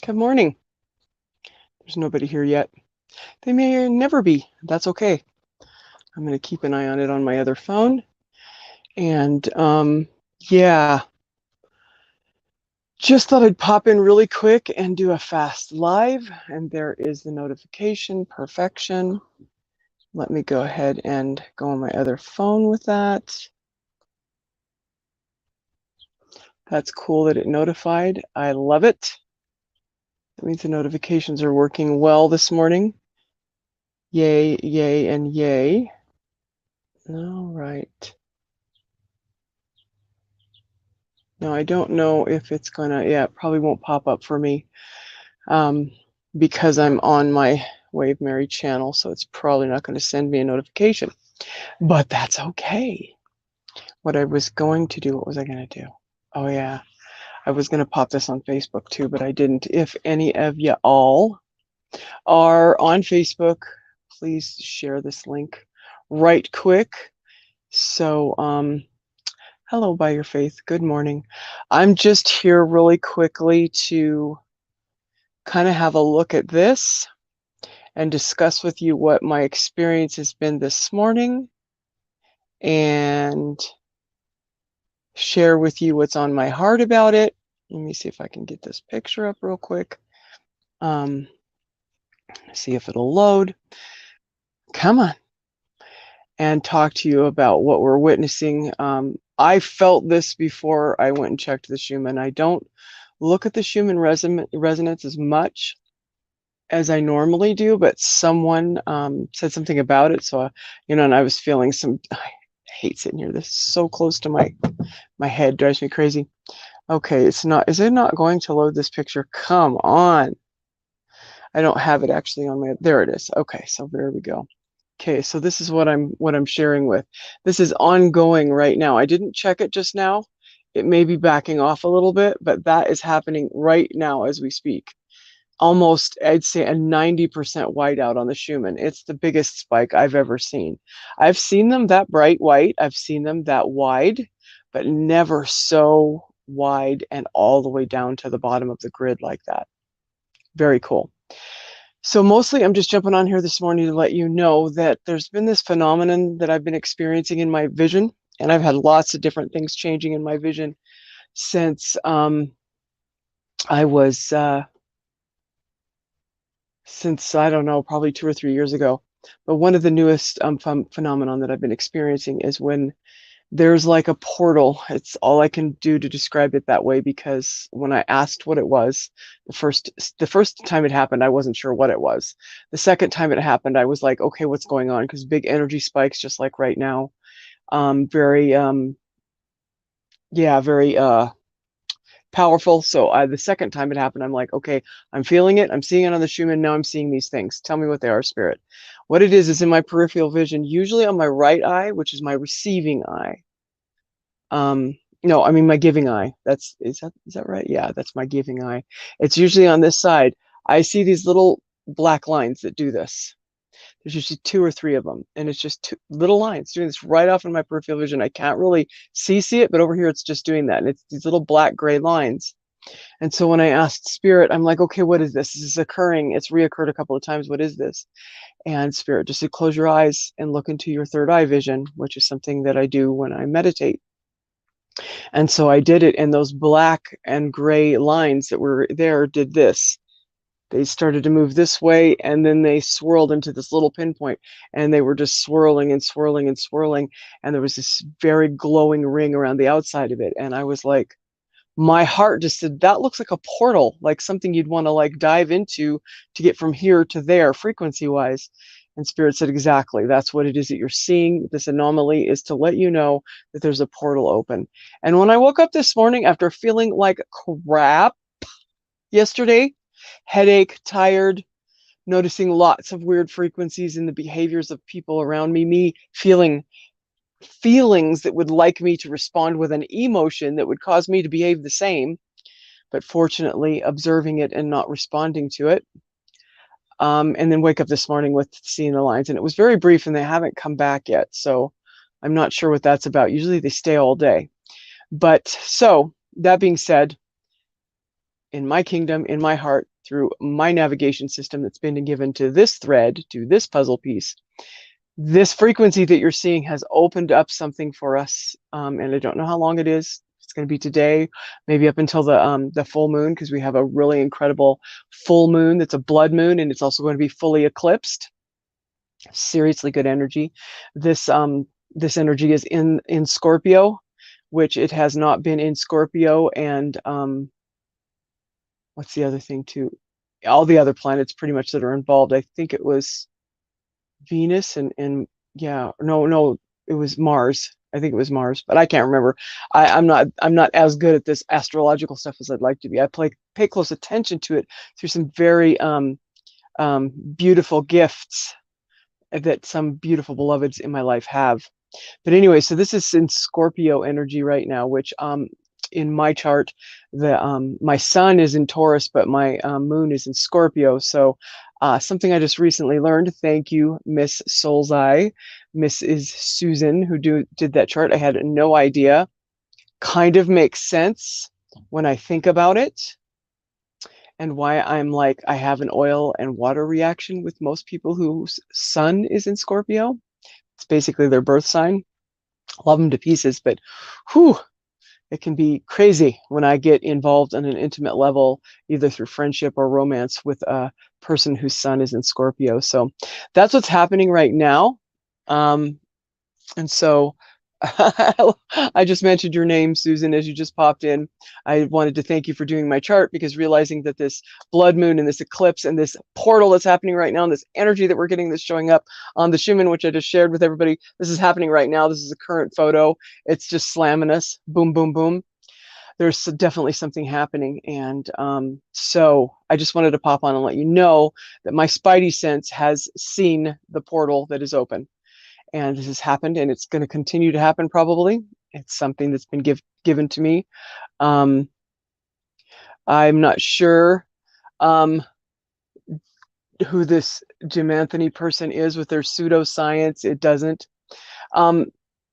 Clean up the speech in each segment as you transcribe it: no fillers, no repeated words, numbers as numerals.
Good morning. There's nobody here yet. They may never be. That's okay. I'm going to keep an eye on it on my other phone. And yeah, just thought I'd pop in really quick and do a fast live. And there is the notification. Perfection. Let me go ahead and go on my other phone with that. That's cool that it notified. I love it. That means the notifications are working well this morning. Yay, yay, and yay. All right. Now, I don't know if it's gonna, yeah, it probably won't pop up for me because I'm on my Wave Mary channel, so it's probably not going to send me a notification, but that's okay. What I was going to do, what was I going to do? Oh yeah, I was going to pop this on Facebook too, but I didn't. If any of you all are on Facebook, please share this link right quick. So, hello, by your faith. Good morning. I'm just here really quickly to kind of have a look at this and discuss with you what my experience has been this morning and share with you what's on my heart about it. Let me see if I can get this picture up real quick. See if it'll load. Come on. And talk to you about what we're witnessing. I felt this before I went and checked the Schumann. I don't look at the Schumann resonance as much as I normally do, but someone said something about it. So, and I was feeling I hate sitting here. This is so close to my head, drives me crazy. Okay, is it not going to load this picture? Come on. I don't have it actually on there it is. Okay, so there we go. Okay, so this is what I'm sharing with. This is ongoing right now. I didn't check it just now. It may be backing off a little bit, but that is happening right now as we speak. Almost, I'd say, a 90% whiteout on the Schumann. It's the biggest spike I've ever seen. I've seen them that bright white. I've seen them that wide, but never so wide and all the way down to the bottom of the grid like that. Very cool. So mostly I'm just jumping on here this morning to let you know that there's been this phenomenon that I've been experiencing in my vision, and I've had lots of different things changing in my vision since I was since, I don't know, probably 2 or 3 years ago. But one of the newest phenomenon that I've been experiencing is when there's like a portal. It's all I can do to describe it that way, because when I asked what it was, the first time it happened, I wasn't sure what it was. The second time it happened, I was like, okay, what's going on? Because big energy spikes, just like right now. Very, very powerful. So the second time it happened, I'm like, okay, I'm feeling it. I'm seeing it on the Schumann. Now I'm seeing these things. Tell me what they are, Spirit. What it is in my peripheral vision, usually on my right eye, which is my receiving eye. No, I mean my giving eye. Is that right? Yeah, that's my giving eye. It's usually on this side. I see these little black lines that do this. There's usually 2 or 3 of them, and it's just 2 little lines doing this right off in my peripheral vision. I can't really see it, but over here it's just doing that, and it's these little black gray lines. And so when I asked Spirit, I'm like, okay, what is this? This is occurring. It's reoccurred a couple of times. What is this? And Spirit just said, close your eyes and look into your third eye vision, which is something that I do when I meditate. And so I did it, and those black and gray lines that were there did this. They started to move this way, and then they swirled into this little pinpoint, and they were just swirling and swirling and swirling, and there was this very glowing ring around the outside of it. And I was like, my heart just said, that looks like a portal, like something you'd want to like dive into to get from here to there frequency wise. And Spirit said, exactly, that's what it is that you're seeing. This anomaly is to let you know that there's a portal open. And when I woke up this morning after feeling like crap yesterday, headache, tired, noticing lots of weird frequencies in the behaviors of people around me feeling feelings that would like me to respond with an emotion that would cause me to behave the same, but fortunately observing it and not responding to it. And then wake up this morning with seeing the lines, and it was very brief, and they haven't come back yet. So I'm not sure what that's about. Usually they stay all day. But so that being said, in my kingdom, in my heart, through my navigation system that's been given to this thread, to this puzzle piece, this frequency that you're seeing has opened up something for us. And I don't know how long it is. It's going to be today, maybe up until the full moon, because we have a really incredible full moon that's a blood moon, and it's also going to be fully eclipsed. Seriously good energy. This energy is in Scorpio, which it has not been in Scorpio, and what's the other thing too? All the other planets pretty much that are involved. I think it was Venus and yeah, no, it was Mars. I think it was Mars, but I can't remember. I'm not as good at this astrological stuff as I'd like to be. I pay close attention to it through some very beautiful gifts that some beautiful beloveds in my life have. But anyway, so this is in Scorpio energy right now, which in my chart, my sun is in Taurus, but my moon is in Scorpio. So something I just recently learned. Thank you, Miss Soul's Eye. Miss is Susan, who did that chart. I had no idea. Kind of makes sense when I think about it, and why I'm like, I have an oil and water reaction with most people whose sun is in Scorpio. It's basically their birth sign. Love them to pieces, but whew, it can be crazy when I get involved on an intimate level, either through friendship or romance with a person whose sun is in Scorpio. So that's what's happening right now. And so I just mentioned your name, Susan, as you just popped in. I wanted to thank you for doing my chart, because realizing that this blood moon and this eclipse and this portal that's happening right now, and this energy that we're getting that's showing up on the S-HUMANN, which I just shared with everybody, this is happening right now. This is a current photo. It's just slamming us. Boom, boom, boom. There's definitely something happening. And so I just wanted to pop on and let you know that my spidey sense has seen the portal that is open. And this has happened, and it's going to continue to happen probably. It's something that's been given to me. I'm not sure who this Jim Anthony person is with their pseudoscience. It doesn't.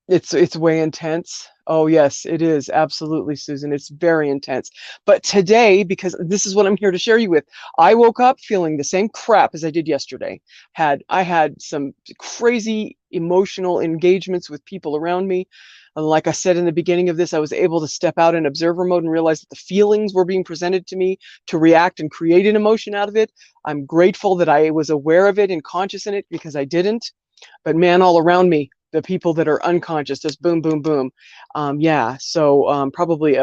It's way intense. Oh yes, it is. Absolutely, Susan. It's very intense. But today, because this is what I'm here to share you with, I woke up feeling the same crap as I did yesterday. I had some crazy emotional engagements with people around me. And like I said in the beginning of this, I was able to step out in observer mode and realize that the feelings were being presented to me to react and create an emotion out of it. I'm grateful that I was aware of it and conscious in it, because I didn't. But man, all around me, the people that are unconscious, just boom, boom, boom. Yeah, so probably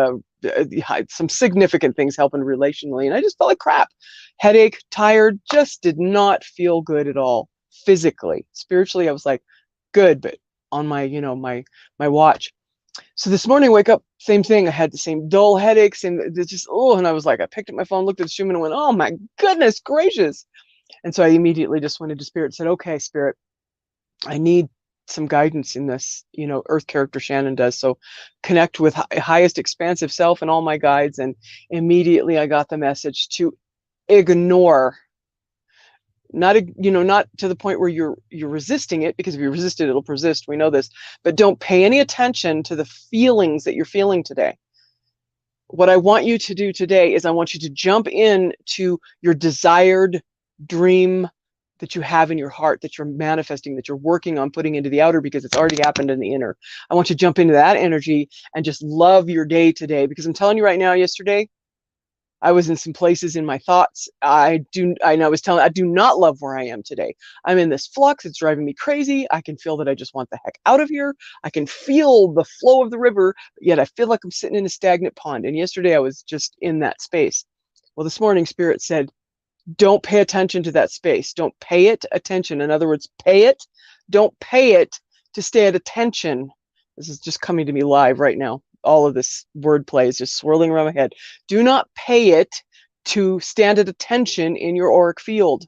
some significant things helping relationally. And I just felt like crap. Headache, tired, just did not feel good at all. Physically. Spiritually, I was like, good, but on my, my watch. So this morning, wake up, same thing. I had the same dull headaches, and it's just, and I was like, I picked up my phone, looked at the S-HUMANN, and went, oh my goodness gracious. And so I immediately just went into Spirit, said, okay, Spirit, I need some guidance in this, Earth character Shannon does. So connect with highest expansive self and all my guides. And immediately I got the message to ignore, not to the point where you're resisting it, because if you resist it, it'll persist. We know this, but don't pay any attention to the feelings that you're feeling today. What I want you to do today is I want you to jump into your desired dream that you have in your heart, that you're manifesting, that you're working on putting into the outer, because it's already happened in the inner. I want you to jump into that energy and just love your day today, because I'm telling you right now, yesterday, I was in some places in my thoughts. I do not love where I am today. I'm in this flux. It's driving me crazy. I can feel that I just want the heck out of here. I can feel the flow of the river, yet I feel like I'm sitting in a stagnant pond. And yesterday I was just in that space. Well, this morning, Spirit said, don't pay attention to that space. Don't pay it attention. In other words, pay it. Don't pay it to stay at attention. This is just coming to me live right now. All of this wordplay is just swirling around my head. Do not pay it to stand at attention in your auric field.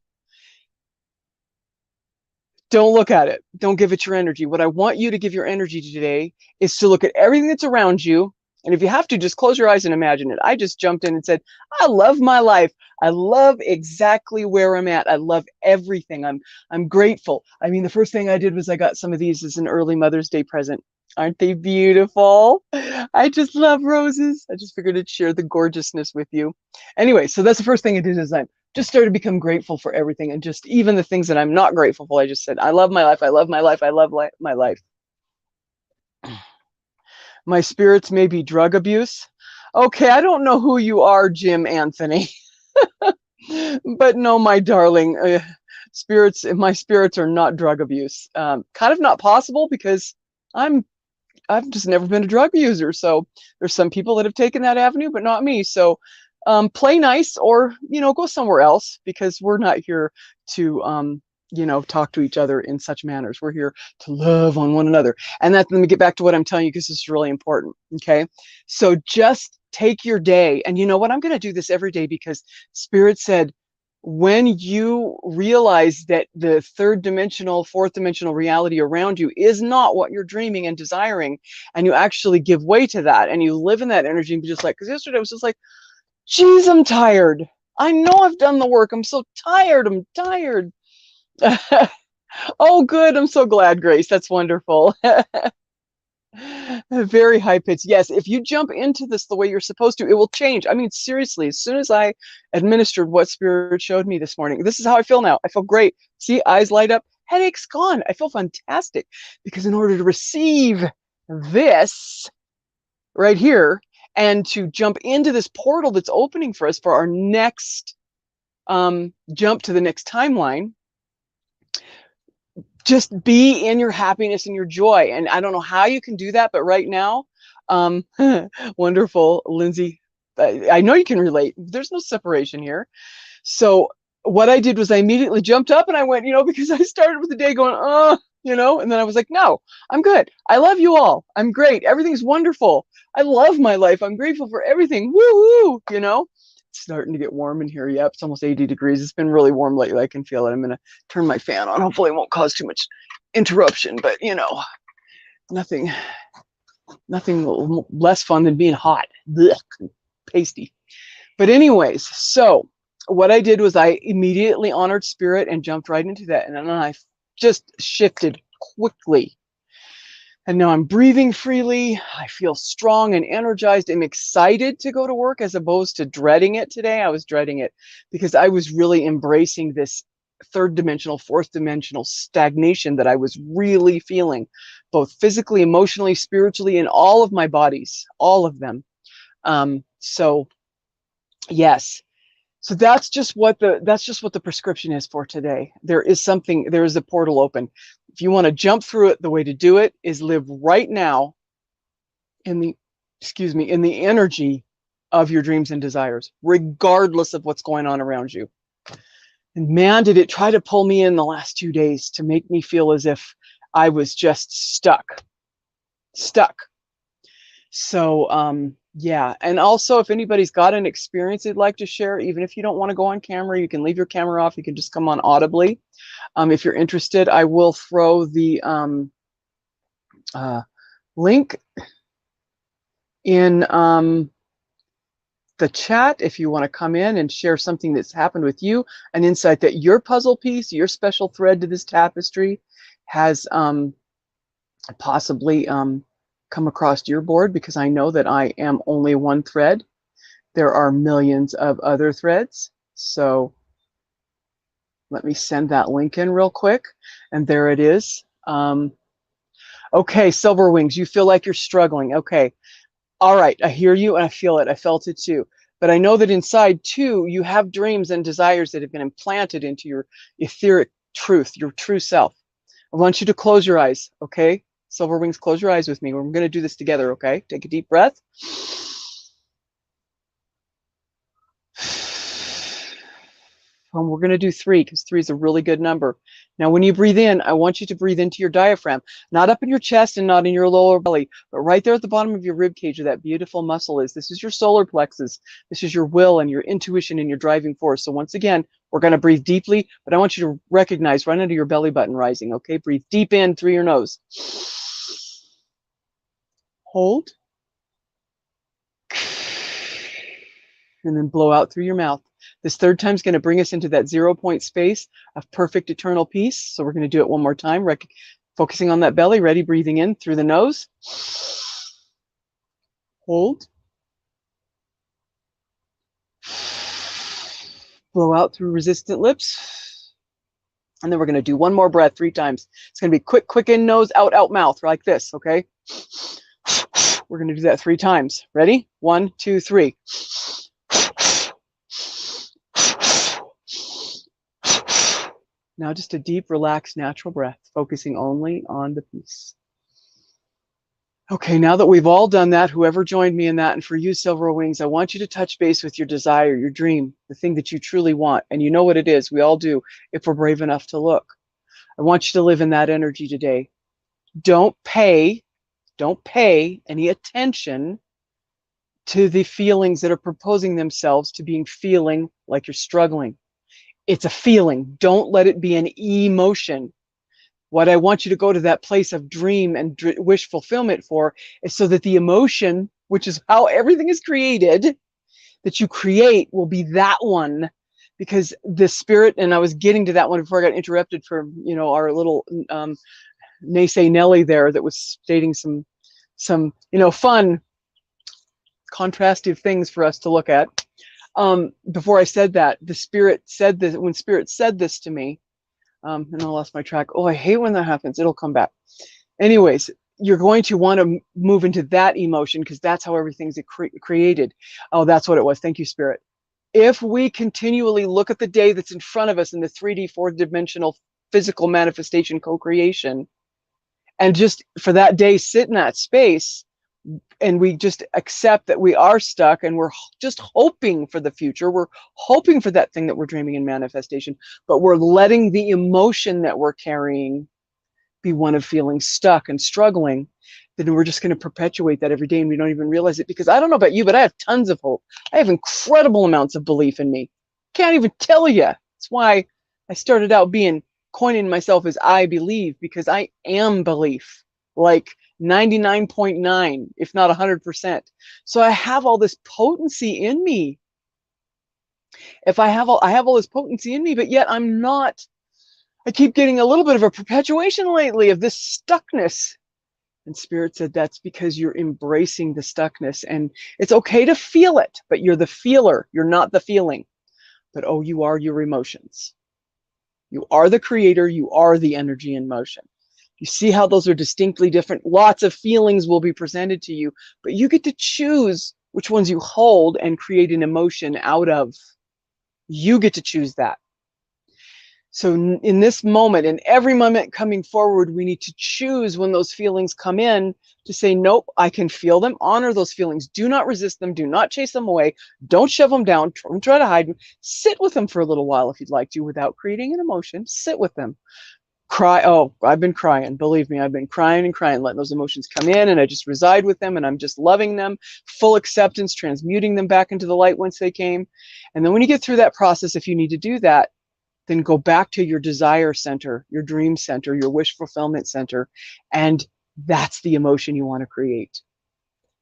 Don't look at it. Don't give it your energy. What I want you to give your energy to today is to look at everything that's around you. And if you have to, just close your eyes and imagine it. I just jumped in and said, I love my life. I love exactly where I'm at. I love everything. I'm grateful. I mean, the first thing I did was I got some of these as an early Mother's Day present. Aren't they beautiful? I just love roses. I just figured I'd share the gorgeousness with you. Anyway, so that's the first thing I did is I just started to become grateful for everything and just even the things that I'm not grateful for. I just said, I love my life. I love my life. I love my life. My spirits may be drug abuse. Okay, I don't know who you are, Jim Anthony, but no, my darling, my spirits are not drug abuse. Kind of not possible because I'm I've just never been a drug user. So there's some people that have taken that avenue, but not me. So play nice or, go somewhere else because we're not here to, talk to each other in such manners. We're here to love on one another. And let me get back to what I'm telling you because this is really important. Okay. So just take your day. And you know what? I'm going to do this every day because Spirit said, when you realize that the third dimensional, fourth dimensional reality around you is not what you're dreaming and desiring, and you actually give way to that and you live in that energy and be just like, because yesterday I was just like, geez, I'm tired. I know I've done the work. I'm so tired. I'm tired. Oh, good. I'm so glad, Grace. That's wonderful. Very high pitch. Yes, if you jump into this the way you're supposed to, it will change. I mean, seriously, as soon as I administered what Spirit showed me this morning, this is how I feel now. I feel great. See, eyes light up, headache's gone. I feel fantastic because in order to receive this right here and to jump into this portal that's opening for us for our next jump to the next timeline, just be in your happiness and your joy. And I don't know how you can do that, but right now, wonderful, Lindsay. I know you can relate. There's no separation here. So what I did was I immediately jumped up and I went, because I started with the day going, and then I was like, no, I'm good. I love you all. I'm great. Everything's wonderful. I love my life. I'm grateful for everything. Woo hoo, It's starting to get warm in here. Yep, it's almost 80 degrees. It's been really warm lately. I can feel it. I'm going to turn my fan on. Hopefully it won't cause too much interruption, but nothing less fun than being hot. Blech, pasty. But anyways, so what I did was I immediately honored Spirit and jumped right into that. And then I just shifted quickly. And now I'm breathing freely. I feel strong and energized. I'm excited to go to work as opposed to dreading it today. I was dreading it because I was really embracing this third dimensional, fourth dimensional stagnation that I was really feeling, both physically, emotionally, spiritually, in all of my bodies, all of them. So yes. So that's just what the prescription is for today. There is a portal open. If you want to jump through it, the way to do it is live right now in the energy of your dreams and desires, regardless of what's going on around you. And man, did it try to pull me in the last 2 days to make me feel as if I was just stuck. So, yeah. And also, if anybody's got an experience they'd like to share, even if you don't want to go on camera, you can leave your camera off. You can just come on audibly. If you're interested, I will throw the link in the chat if you want to come in and share something that's happened with you, an insight that your puzzle piece, your special thread to this tapestry has possibly come across your board, because I know that I am only one thread. There are millions of other threads. So let me send that link in real quick. And there it is. Okay, Silver Wings, you feel like you're struggling. Okay. All right, I hear you and I feel it. I felt it too. But I know that inside too, you have dreams and desires that have been implanted into your etheric truth, your true self. I want you to close your eyes, okay? Silver Wings, close your eyes with me. We're going to do this together, okay? Take a deep breath. And we're going to do 3 because 3 is a really good number. Now, when you breathe in, I want you to breathe into your diaphragm, not up in your chest and not in your lower belly, but right there at the bottom of your rib cage where that beautiful muscle is. This is your solar plexus. This is your will and your intuition and your driving force. So once again, we're going to breathe deeply, but I want you to recognize right under your belly button rising, okay? Breathe deep in through your nose. Hold. And then blow out through your mouth. This third time is going to bring us into that 0 point space of perfect eternal peace. So we're going to do it one more time. Focusing on that belly, ready, breathing in through the nose. Hold. Blow out through resistant lips. And then we're going to do one more breath 3 times. It's going to be quick in nose, out mouth, like this, okay? We're going to do that 3 times. Ready? 1, 2, 3. Now just a deep, relaxed, natural breath, focusing only on the peace. Okay, now that we've all done that, whoever joined me in that, and for you, Silver Wings, I want you to touch base with your desire, your dream, the thing that you truly want. And you know what it is. We all do, if we're brave enough to look. I want you to live in that energy today. Don't pay any attention to the feelings that are proposing themselves to being feeling like you're struggling. It's a feeling. Don't let it be an emotion. What I want you to go to that place of dream and wish fulfillment for is so that the emotion, which is how everything is created, that you create will be that one. Because the spirit, and I was getting to that one before I got interrupted for, you know, our little naysay Nelly there that was stating some, you know, fun, contrastive things for us to look at. Before I said that, the spirit said this, when spirit said this to me, and I lost my track. Oh, I hate when that happens. It'll come back. Anyways, you're going to want to move into that emotion because that's how everything's created. Oh, that's what it was. Thank you, Spirit. If we continually look at the day that's in front of us in the 3D, 4-dimensional physical manifestation co-creation, and just for that day sit in that space, and we just accept that we are stuck and we're just hoping for the future. We're hoping for that thing that we're dreaming in manifestation, but we're letting the emotion that we're carrying be one of feeling stuck and struggling. Then we're just going to perpetuate that every day and we don't even realize it. Because I don't know about you, but I have tons of hope. I have incredible amounts of belief in me. Can't even tell you. That's why I started out coining myself as I believe, because I am belief. Like 99.9, if not 100%. So I have all this potency in me. I have all this potency in me, but yet I'm not. I keep getting a little bit of a perpetuation lately of this stuckness. And Spirit said that's because you're embracing the stuckness, and it's okay to feel it, but you're the feeler. You're not the feeling. But oh, you are your emotions. You are the creator. You are the energy in motion. You see how those are distinctly different. Lots of feelings will be presented to you, but you get to choose which ones you hold and create an emotion out of. You get to choose that. So in this moment, in every moment coming forward, we need to choose when those feelings come in to say, nope, I can feel them, honor those feelings. Do not resist them. Do not chase them away. Don't shove them down. Don't try to hide them. Sit with them for a little while if you'd like to without creating an emotion. Sit with them. Cry. Oh, I've been crying. Believe me, I've been crying and crying, letting those emotions come in, and I just reside with them, and I'm just loving them, full acceptance, transmuting them back into the light once they came. And then when you get through that process, if you need to do that, then go back to your desire center, your dream center, your wish fulfillment center, and that's the emotion you want to create.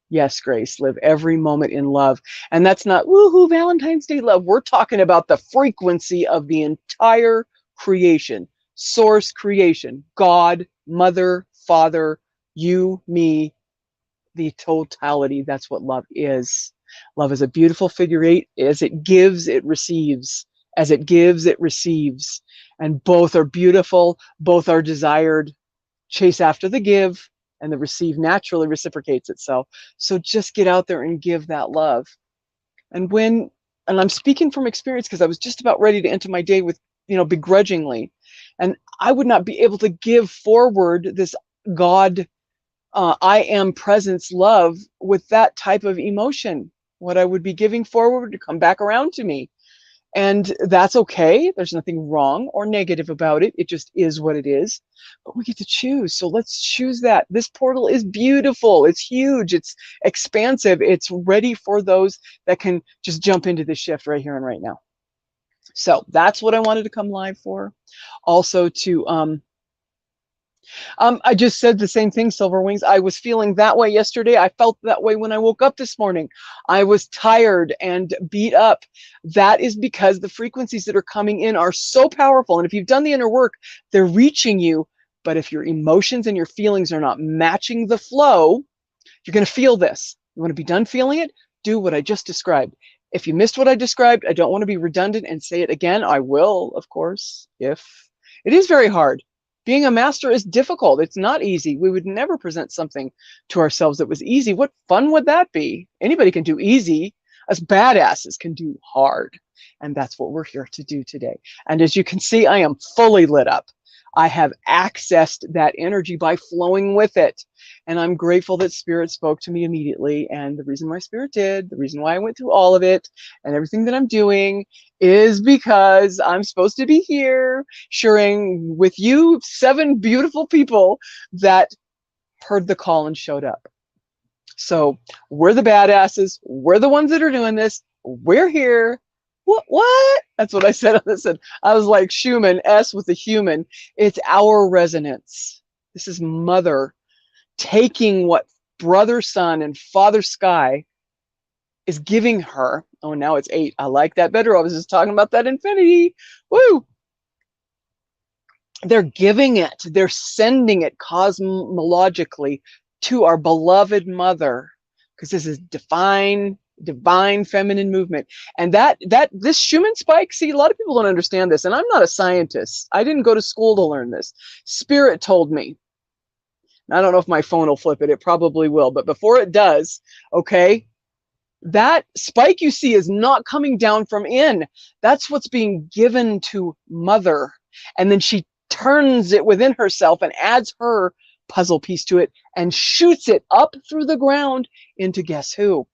Yes, Grace, live every moment in love. And that's not woohoo Valentine's Day love. We're talking about the frequency of the entire creation. Source creation, God, Mother, Father, you, me, the totality. That's what love is. Love is a beautiful figure 8. As it gives, it receives. As it gives, it receives. And both are beautiful. Both are desired. Chase after the give, and the receive naturally reciprocates itself. So just get out there and give that love. And I'm speaking from experience because I was just about ready to enter my day with, begrudgingly. And I would not be able to give forward this God, I am presence love with that type of emotion. What I would be giving forward to come back around to me. And that's okay. There's nothing wrong or negative about it. It just is what it is. But we get to choose. So let's choose that. This portal is beautiful. It's huge. It's expansive. It's ready for those that can just jump into the shift right here and right now. So that's what I wanted to come live for. Also to, I just said the same thing, Silver Wings. I was feeling that way yesterday. I felt that way when I woke up this morning. I was tired and beat up. That is because the frequencies that are coming in are so powerful. And if you've done the inner work, they're reaching you But if your emotions and your feelings are not matching the flow, you're going to feel this. You want to be done feeling it? Do what I just described. If you missed what I described, I don't want to be redundant and say it again. I will, of course, if it is very hard. Being a master is difficult. It's not easy. We would never present something to ourselves that was easy. What fun would that be? Anybody can do easy. Us badasses can do hard. And that's what we're here to do today. And as you can see, I am fully lit up. I have accessed that energy by flowing with it. And I'm grateful that Spirit spoke to me immediately. And the reason why Spirit did, the reason why I went through all of it and everything that I'm doing is because I'm supposed to be here sharing with you 7 beautiful people that heard the call and showed up. So we're the badasses. We're the ones that are doing this. We're here. What? That's what I said on this. I was like, Schumann, S with the human. It's our resonance. This is Mother taking what Brother Sun and Father Sky is giving her. Oh, now it's 8. I like that better. I was just talking about that infinity. Woo! They're giving it. They're sending it cosmologically to our beloved Mother, because this is divine feminine movement. And this Schumann spike, see, a lot of people don't understand this, and I'm not a scientist. I didn't go to school to learn this. Spirit told me. I don't know if my phone will flip it. It probably will. But before it does, okay, that spike you see is not coming down from in. That's what's being given to Mother. And then she turns it within herself and adds her puzzle piece to it and shoots it up through the ground into guess who?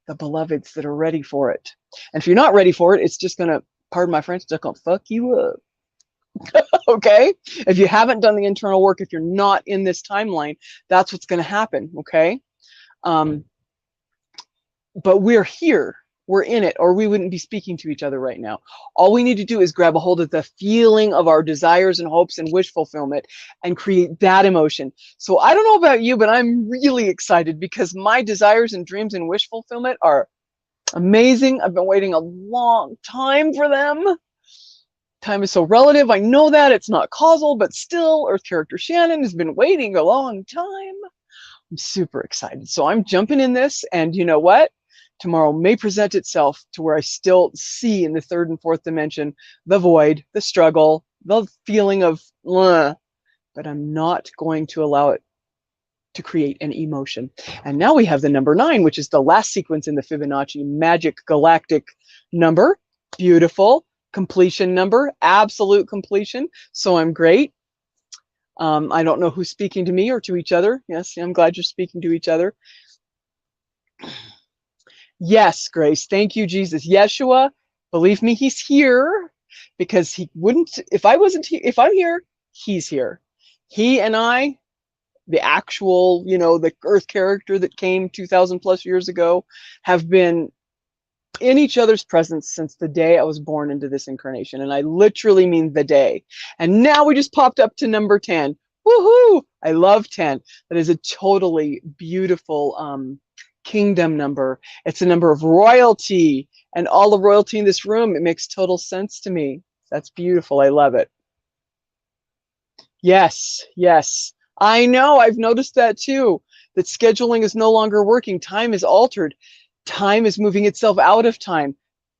The beloveds that are ready for it. And if you're not ready for it, it's just going to, pardon my French, it's going to fuck you up. Okay? If you haven't done the internal work, if you're not in this timeline, that's what's going to happen. Okay? But we're here. We're in it, or we wouldn't be speaking to each other right now. All we need to do is grab a hold of the feeling of our desires and hopes and wish fulfillment and create that emotion. So I don't know about you, but I'm really excited because my desires and dreams and wish fulfillment are amazing. I've been waiting a long time for them. Time is so relative. I know that it's not causal, but still, Earth character Shannon has been waiting a long time. I'm super excited. So I'm jumping in this, and you know what? Tomorrow may present itself to where I still see in the 3rd and 4th dimension the void, the struggle, the feeling of, but I'm not going to allow it to create an emotion. And now we have the number 9, which is the last sequence in the Fibonacci magic galactic number. Beautiful completion number, absolute completion. So I'm great. I don't know who's speaking to me or to each other. Yes, I'm glad you're speaking to each other. Yes, Grace. Thank you, Jesus. Yeshua, believe me, he's here because he wouldn't, if I wasn't here, if I'm here, he's here. He and I, the actual, you know, the Earth character that came 2,000 plus years ago, have been in each other's presence since the day I was born into this incarnation. And I literally mean the day. And now we just popped up to number 10. Woohoo! I love 10. That is a totally beautiful kingdom number. It's a number of royalty, and all the royalty in this room. It makes total sense to me. That's beautiful. I love it. Yes, yes. I know. I've noticed that too. That scheduling is no longer working. Time is altered. Time is moving itself out of time.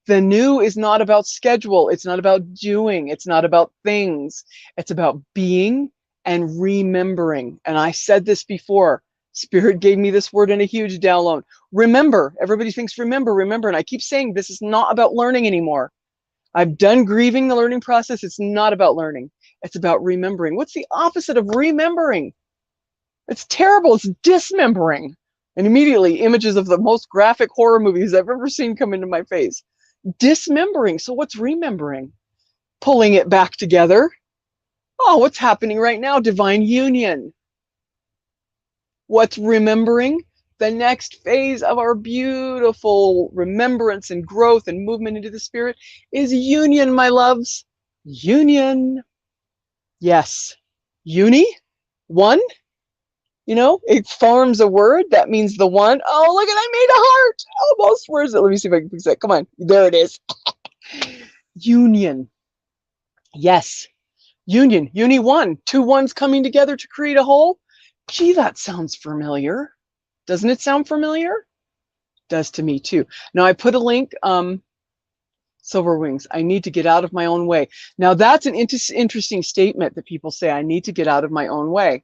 The new is not about schedule. It's not about doing. It's not about things. It's about being and remembering. And I said this before. Spirit gave me this word in a huge download. Remember. Everybody thinks remember, remember. And I keep saying this is not about learning anymore. I've done grieving the learning process. It's not about learning. It's about remembering. What's the opposite of remembering? It's terrible. It's dismembering. And immediately images of the most graphic horror movies I've ever seen come into my face. Dismembering. So what's remembering? Pulling it back together. Oh, what's happening right now? Divine union. What's remembering? The next phase of our beautiful remembrance and growth and movement into the spirit is union, my loves. Union. Yes. Uni. One. You know, it forms a word that means the one. Oh, look at, I made a heart. Almost. Where is it? Let me see if I can fix that. Come on. There it is. Union. Yes. Union, uni one, two ones coming together to create a whole. Gee, that sounds familiar. Doesn't it sound familiar? Does to me too. Now I put a link, Silver Wings, I need to get out of my own way. Now that's an interesting statement that people say, I need to get out of my own way.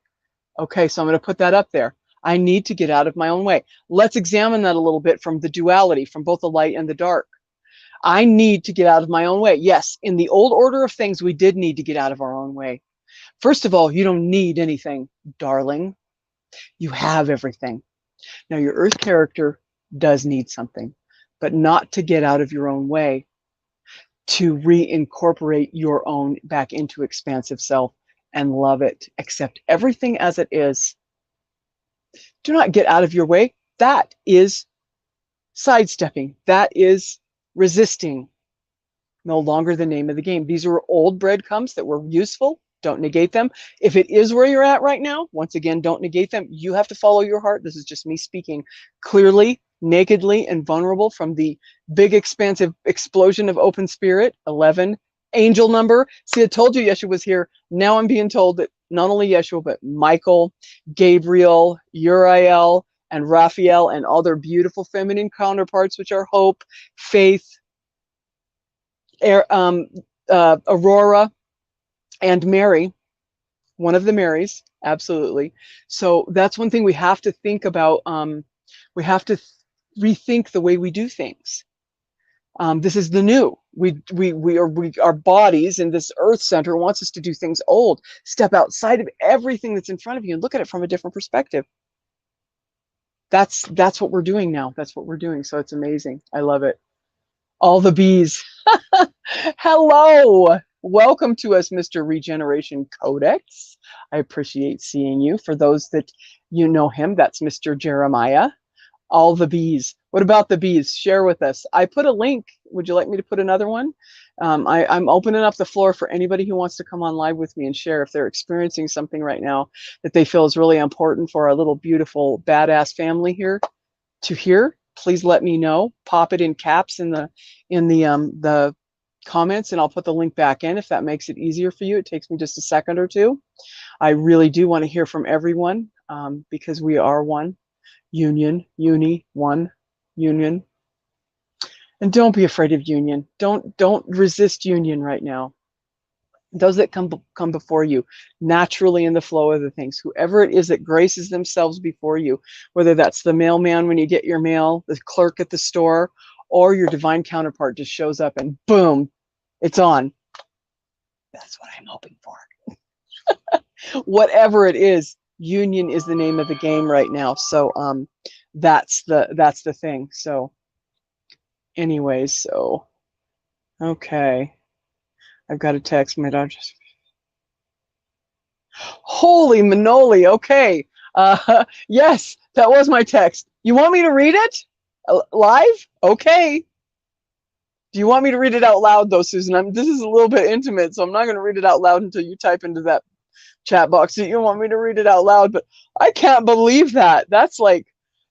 Okay, so I'm going to put that up there. I need to get out of my own way. Let's examine that a little bit from the duality, from both the light and the dark. I need to get out of my own way. Yes, in the old order of things, we did need to get out of our own way. First of all, you don't need anything, darling. You have everything. Now, your earth character does need something, but not to get out of your own way, to reincorporate your own back into expansive self and love it. Accept everything as it is. Do not get out of your way. That is sidestepping. That is resisting. No longer the name of the game. These are old breadcrumbs that were useful. Don't negate them. If it is where you're at right now, once again, don't negate them. You have to follow your heart. This is just me speaking clearly, nakedly, and vulnerable from the big, expansive explosion of open spirit. 11, angel number. See, I told you Yeshua was here. Now I'm being told that not only Yeshua, but Michael, Gabriel, Uriel, and Raphael, and all their beautiful feminine counterparts, which are Hope, Faith, Aurora, and Mary, one of the Marys, absolutely. So that's one thing we have to think about. We have to rethink the way we do things. This is the new. Our bodies in this earth center wants us to do things old. Step outside of everything that's in front of you and look at it from a different perspective. That's what we're doing now. That's what we're doing. So it's amazing. I love it. All the bees. Hello. Welcome to us, Mr. Regeneration Codex. I appreciate seeing you. For those that you know him, that's Mr. Jeremiah. All the bees. What about the bees? Share with us. I put a link. Would you like me to put another one? I'm opening up the floor for anybody who wants to come on live with me and share if they're experiencing something right now that they feel is really important for our little beautiful badass family here to hear. Please let me know. Pop it in caps in the comments, and I'll put the link back in if that makes it easier for you. It takes me just a second or two. I really do want to hear from everyone, because we are one. Union, one, union. And don't be afraid of union. Don't resist union right now. Those that come before you naturally in the flow of the things, whoever it is that graces themselves before you, whether that's the mailman when you get your mail, the clerk at the store, or your divine counterpart just shows up and boom, it's on. That's what I'm hoping for. Whatever it is, union is the name of the game right now. So that's the thing. So anyways, so okay. I've got a text. My daughter just... Holy manoli. Okay. Yes, that was my text. You want me to read it live? Okay. Do you want me to read it out loud though, Susan? This is a little bit intimate, so I'm not going to read it out loud until you type into that chat box that you want me to read it out loud. But I can't believe that. That's like,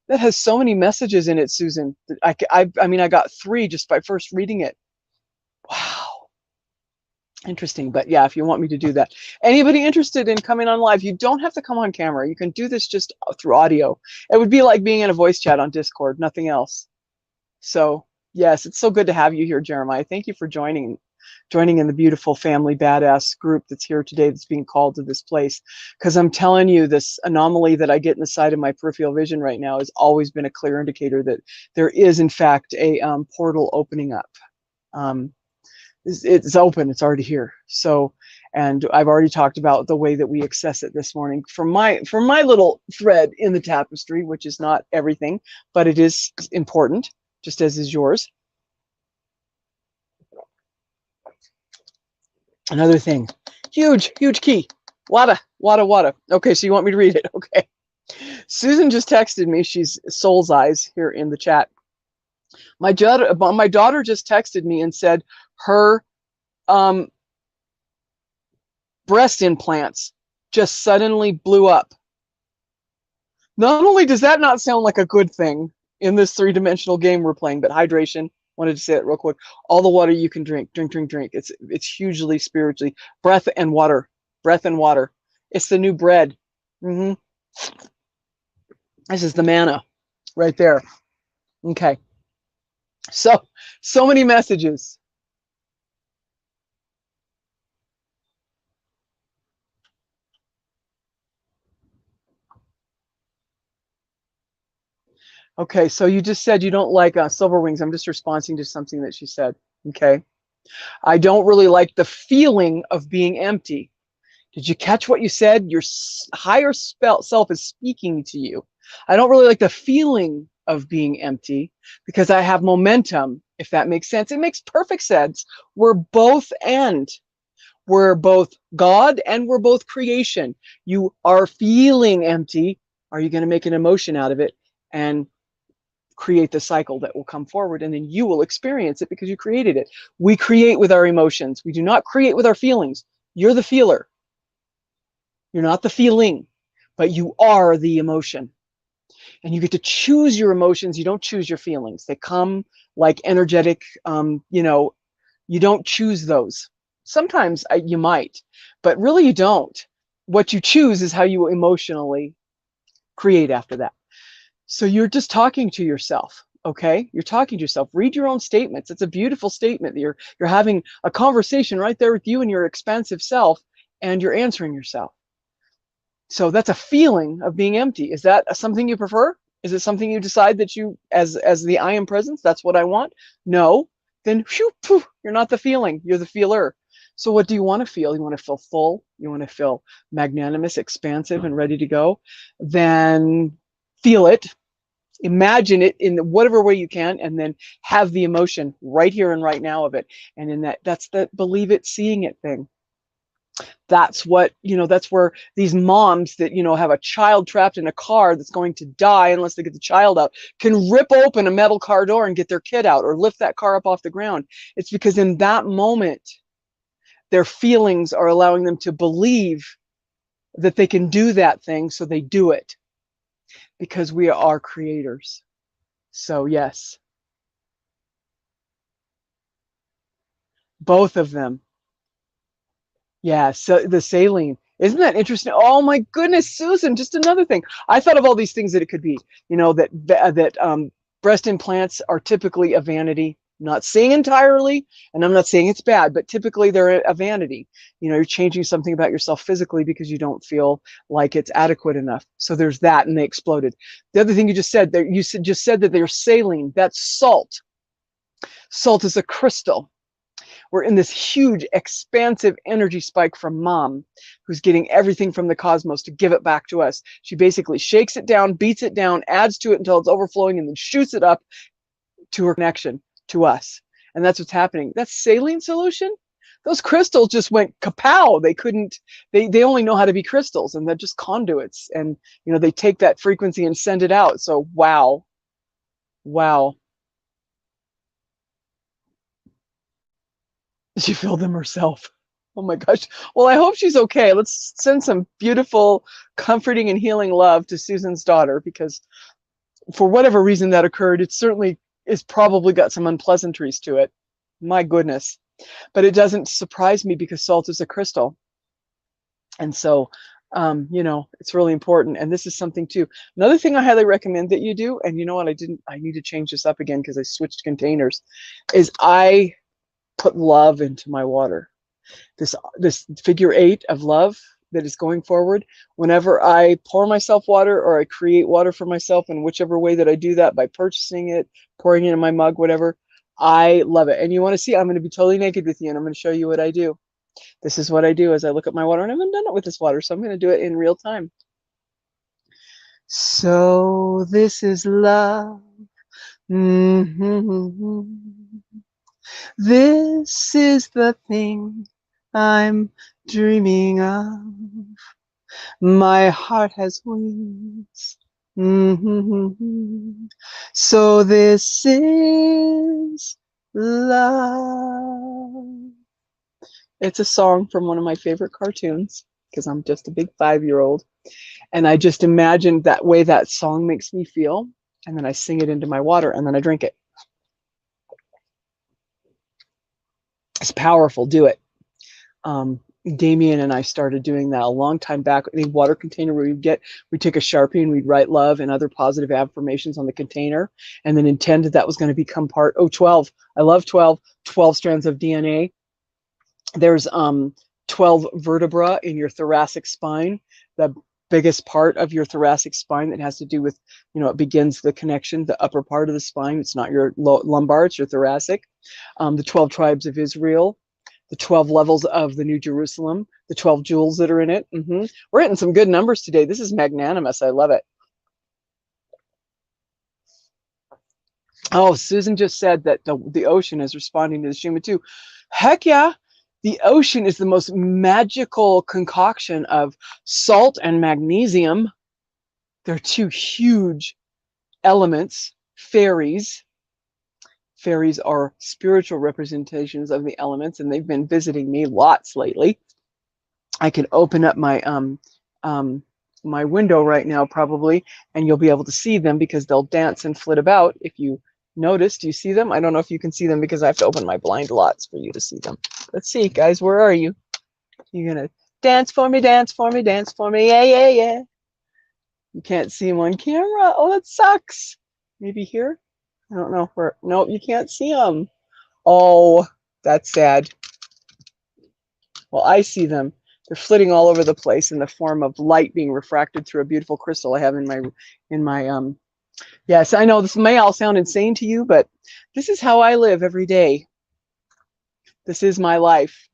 that has so many messages in it, Susan. I mean, I got 3 just by first reading it. Wow. Interesting. But yeah, if you want me to do that, anybody interested in coming on live, you don't have to come on camera. You can do this just through audio. It would be like being in a voice chat on Discord, nothing else. So yes, it's so good to have you here, Jeremiah. Thank you for joining in the beautiful family badass group that's here today, that's being called to this place. Because I'm telling you, this anomaly that I get in the side of my peripheral vision right now has always been a clear indicator that there is in fact a portal opening up. It's open, it's already here. So, and I've already talked about the way that we access it this morning from my little thread in the tapestry, which is not everything, but it is important, just as is yours. Another thing, huge key, wada. Okay, so you want me to read it? Okay. Susan just texted me. She's Soul's Eyes here in the chat. My daughter just texted me and said her breast implants just suddenly blew up. Not only does that not sound like a good thing in this 3-dimensional game we're playing, but hydration, Wanted to say it real quick. All the water you can drink, drink, drink, drink. It's hugely spiritually. Breath and water. Breath and water. It's the new bread. Hmm. This is the manna right there. Okay. So many messages. Okay, so you just said you don't like silver wings. I'm just responding to something that she said. Okay. I don't really like the feeling of being empty. Did you catch what you said? Your higher self is speaking to you. I don't really like the feeling of being empty because I have momentum, if that makes sense. It makes perfect sense. We're both and. We're both God and we're both creation. You are feeling empty. Are you going to make an emotion out of it and create the cycle that will come forward? And then you will experience it because you created it. We create with our emotions. We do not create with our feelings. You're the feeler. You're not the feeling, but you are the emotion. And you get to choose your emotions. You don't choose your feelings. They come like energetic, you don't choose those. Sometimes you might, but really you don't. What you choose is how you emotionally create after that. So you're just talking to yourself, okay? You're talking to yourself. Read your own statements. It's a beautiful statement. You're having a conversation right there with you and your expansive self, and you're answering yourself. So that's a feeling of being empty. Is that something you prefer? Is it something you decide that you, as the I am presence, that's what I want? No. Then whew, poof, you're not the feeling. You're the feeler. So what do you want to feel? You want to feel full? You want to feel magnanimous, expansive, and ready to go? Then feel it. Imagine it in whatever way you can, and then have the emotion right here and right now of it. And in that's the believe it, seeing it thing. That's what, that's where these moms that, have a child trapped in a car that's going to die unless they get the child out, can rip open a metal car door and get their kid out, or lift that car up off the ground. It's because in that moment, their feelings are allowing them to believe that they can do that thing. So they do it because we are creators. So yes, both of them. Yeah, so the saline. Isn't that interesting? Oh my goodness, Susan, just another thing. I thought of all these things that it could be, that breast implants are typically a vanity. I'm not saying entirely, and I'm not saying it's bad, but typically they're a vanity. You're changing something about yourself physically because you don't feel like it's adequate enough. So there's that, and they exploded. The other thing you just said, just said that they're saline. That's salt. Salt is a crystal. We're in this huge, expansive energy spike from mom, who's getting everything from the cosmos to give it back to us. She basically shakes it down, beats it down, adds to it until it's overflowing, and then shoots it up to her connection to us. And that's what's happening. That saline solution, those crystals just went kapow. They only know how to be crystals, and they're just conduits. And, they take that frequency and send it out. So, wow. Wow. She filled them herself. Oh my gosh. Well, I hope she's okay. Let's send some beautiful, comforting, and healing love to Susan's daughter, because for whatever reason that occurred, it certainly is probably got some unpleasantries to it. My goodness. But it doesn't surprise me because salt is a crystal. And so, it's really important. And this is something too. Another thing I highly recommend that you do, and you know what, I need to change this up again because I switched containers, is I put love into my water. This figure 8 of love that is going forward. Whenever I pour myself water or I create water for myself, in whichever way that I do that, by purchasing it, pouring it in my mug, whatever, I love it. And you want to see, I'm going to be totally naked with you, and I'm going to show you what I do. This is what I do as I look at my water, and I haven't done it with this water, so I'm going to do it in real time. So this is love. Mm-hmm. This is the thing I'm dreaming of. My heart has wings. Mm-hmm. So this is love. It's a song from one of my favorite cartoons, because I'm just a big 5-year-old. And I just imagined that way that song makes me feel. And then I sing it into my water, and then I drink it. It's powerful. Do it. Damien and I started doing that a long time back. In a water container where we'd take a Sharpie and we'd write love and other positive affirmations on the container, and then intend that was going to become part. Oh, 12. I love 12. 12 strands of DNA. There's 12 vertebra in your thoracic spine, the biggest part of your thoracic spine that has to do with, it begins the connection, the upper part of the spine. It's not your lumbar, it's your thoracic. The 12 tribes of Israel, the 12 levels of the New Jerusalem, the 12 jewels that are in it. We're hitting some good numbers today. This is magnanimous. I love it. Oh, Susan just said that the ocean is responding to the Schumann too. Heck yeah. The ocean is the most magical concoction of salt and magnesium. They're two huge elements. Fairies. Fairies are spiritual representations of the elements, and they've been visiting me lots lately. I can open up my my window right now probably, and you'll be able to see them because they'll dance and flit about. If you notice, do you see them? I don't know if you can see them because I have to open my blind lots for you to see them. Let's see, guys, where are you? You're gonna dance for me, dance for me, dance for me, yeah, yeah, yeah. You can't see them on camera. Oh, that sucks. Maybe here? I don't know where. No, you can't see them. Oh, that's sad. Well, I see them. They're flitting all over the place in the form of light being refracted through a beautiful crystal I have in my yes, I know this may all sound insane to you, but this is how I live every day. This is my life.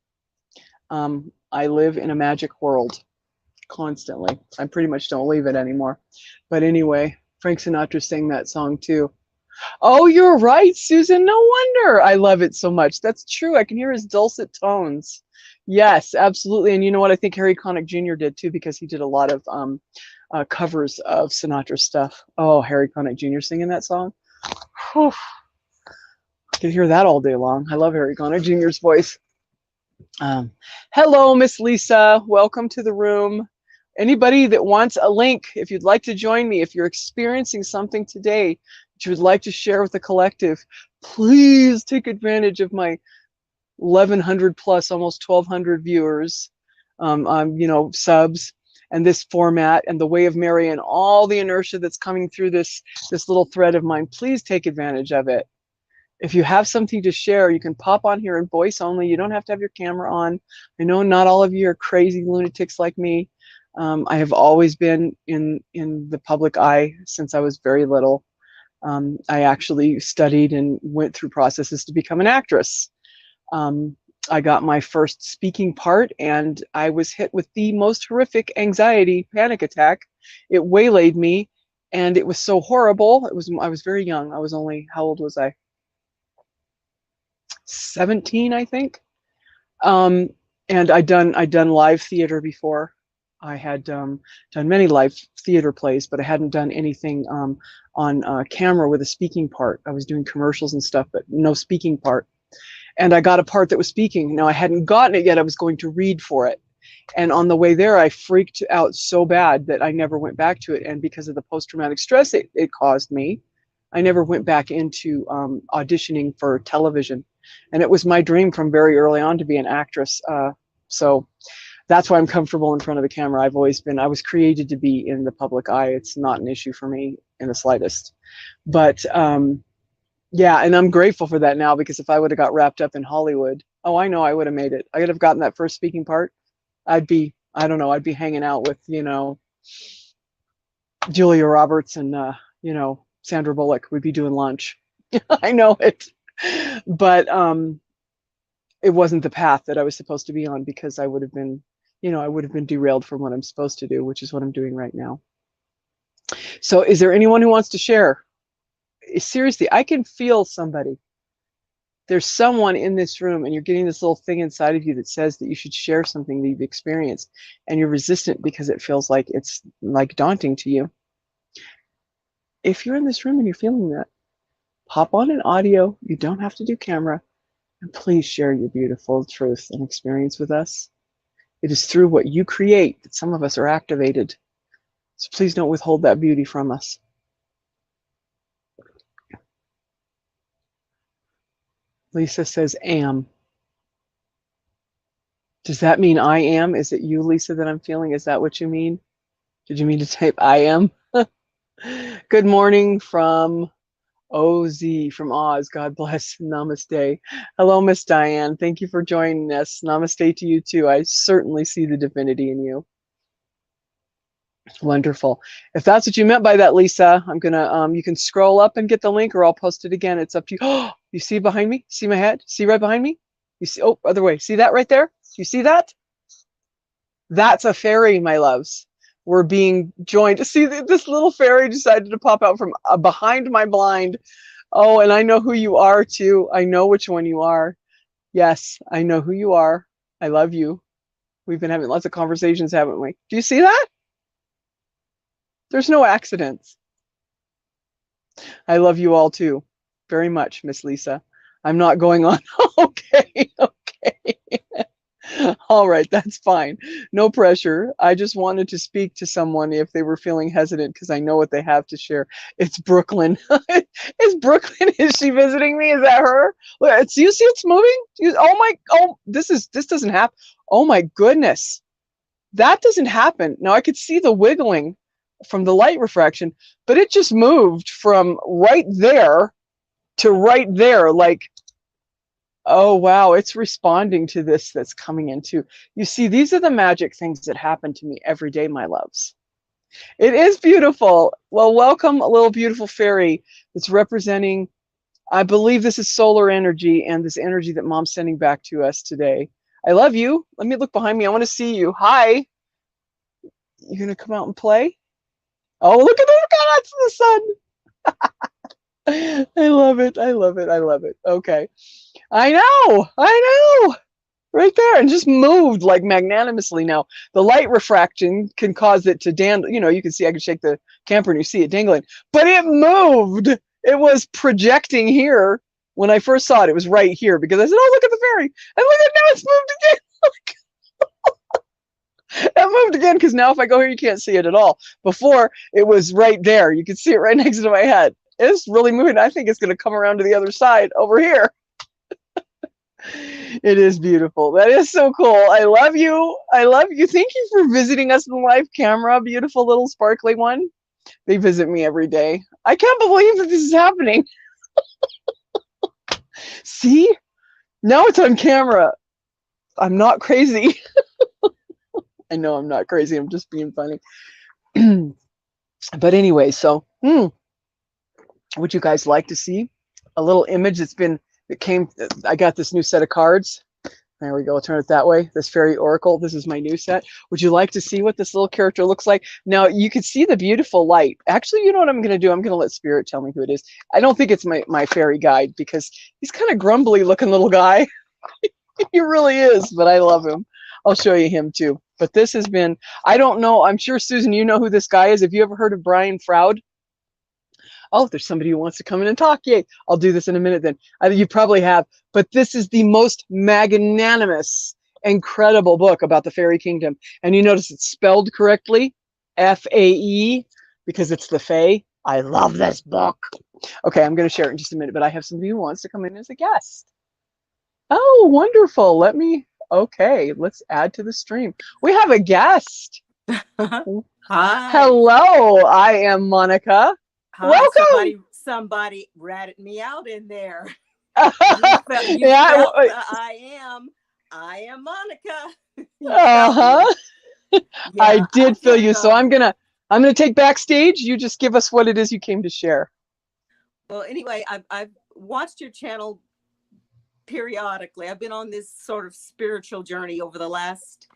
I live in a magic world constantly. I pretty much don't leave it anymore. But anyway, Frank Sinatra sang that song too. Oh, you're right, Susan. No wonder. I love it so much. That's true. I can hear his dulcet tones. Yes, absolutely. And you know what? I think Harry Connick Jr. did too, because he did a lot of covers of Sinatra stuff. Oh, Harry Connick Jr. singing that song. Whew. I could hear that all day long. I love Harry Connick Jr.'s voice. Hello, Miss Lisa. Welcome to the room. Anybody that wants a link, if you'd like to join me, if you're experiencing something today that you would like to share with the collective, please take advantage of my 1,100 plus, almost 1,200 viewers, subs, and this format, and the Way of Mary, and all the inertia that's coming through this little thread of mine. Please take advantage of it. If you have something to share, you can pop on here in voice only. You don't have to have your camera on. I know not all of you are crazy lunatics like me. I have always been in the public eye since I was very little. I actually studied and went through processes to become an actress. I got my first speaking part, and I was hit with the most horrific anxiety panic attack. It waylaid me, and it was so horrible. I was very young. I was only, how old was I? 17, I think. And I'd done live theater before. I had done many live theater plays, but I hadn't done anything on camera with a speaking part. I was doing commercials and stuff, but no speaking part. And I got a part that was speaking. Now, I hadn't gotten it yet. I was going to read for it. And on the way there, I freaked out so bad that I never went back to it. And because of the post-traumatic stress it caused me, I never went back into auditioning for television. And it was my dream from very early on to be an actress. So that's why I'm comfortable in front of the camera. I was created to be in the public eye. It's not an issue for me in the slightest. But yeah, and I'm grateful for that now, because if I would have got wrapped up in Hollywood, oh, I know I would have made it. I would have gotten that first speaking part. I'd be hanging out with, Julia Roberts and, Sandra Bullock. We'd be doing lunch. I know it. But it wasn't the path that I was supposed to be on, because I would have been, derailed from what I'm supposed to do, which is what I'm doing right now. So is there anyone who wants to share? Seriously, I can feel somebody. There's someone in this room, and you're getting this little thing inside of you that says that you should share something that you've experienced, and you're resistant because it feels like it's like daunting to you. If you're in this room and you're feeling that, pop on an audio. You don't have to do camera, and please share your beautiful truth and experience with us. It is through what you create that some of us are activated. So please don't withhold that beauty from us. Lisa says, am. Does that mean I am? Is it you, Lisa, that I'm feeling? Is that what you mean? Did you mean to type I am? Good morning from OZ from Oz. God bless. Namaste. Hello, Miss Diane. Thank you for joining us. Namaste to you too. I certainly see the divinity in you. Wonderful. If that's what you meant by that, Lisa, I'm gonna you can scroll up and get the link, or I'll post it again. It's up to you. Oh, you see behind me? See my head? See right behind me? You see, oh, other way. See that right there? You see that? That's a fairy, my loves. We're being joined. See, this little fairy decided to pop out from behind my blind. Oh, and I know who you are too. I know which one you are. Yes, I know who you are. I love you. We've been having lots of conversations, haven't we? Do you see that? There's no accidents. I love you all too. Very much, Miss Lisa. I'm not going on. Okay, okay. All right, that's fine. No pressure. I just wanted to speak to someone if they were feeling hesitant because I know what they have to share. It's Brooklyn. Is Brooklyn? Is she visiting me? Is that her? Look, do you see it's moving? Oh my! Oh, this doesn't happen. Oh my goodness, that doesn't happen. Now I could see the wiggling from the light refraction, but it just moved from right there to right there, like. Oh, wow. It's responding to this that's coming into. You see, these are the magic things that happen to me every day, my loves. It is beautiful. Well, welcome, a little beautiful fairy that's representing, I believe this is solar energy and this energy that Mom's sending back to us today. I love you. Let me look behind me. I want to see you. Hi. You going to come out and play? Oh, look at that. God, that's the sun. I love it. I love it. I love it. Okay. I know. I know. Right there, and just moved like magnanimously. Now, the light refraction can cause it to dangle. You know, you can see, I can shake the camper and you see it dangling, but it moved. It was projecting here when I first saw it. It was right here because I said, oh, look at the fairy. And look at now it's moved again. It moved again because now if I go here, you can't see it at all. Before, it was right there. You can see it right next to my head. It's really moving. I think it's going to come around to the other side over here. It is beautiful. That is so cool. I love you. I love you. Thank you for visiting us in live camera. Beautiful little sparkly one. They visit me every day. I can't believe that this is happening. See? Now it's on camera. I'm not crazy. I know I'm not crazy. I'm just being funny. But anyway, so would you guys like to see a little image I got this new set of cards. There we go. I'll turn it that way. This fairy oracle. This is my new set. Would you like to see what this little character looks like? Now you can see the beautiful light. Actually, you know what I'm going to do? I'm going to let Spirit tell me who it is. I don't think it's my fairy guide because he's kind of grumbly looking little guy. He really is, but I love him. I'll show you him too. But this has been, I don't know. I'm sure, Susan, you know who this guy is. Have you ever heard of Brian Froud? Oh, there's somebody who wants to come in and talk. Yay. I'll do this in a minute then. You probably have. But this is the most magnanimous, incredible book about the fairy kingdom. And you notice it's spelled correctly, F-A-E, because it's the Fae. I love this book. Okay, I'm going to share it in just a minute, but I have somebody who wants to come in as a guest. Oh, wonderful. Okay, let's add to the stream. We have a guest. Hi. Hello, I am Monica. Hi. Welcome. Somebody ratted me out in there. Yeah, I am Monica. Yeah, I did feel you. So I'm gonna take backstage. You just give us what it is you came to share. Well, anyway, I've watched your channel periodically. I've been on this sort of spiritual journey over the last,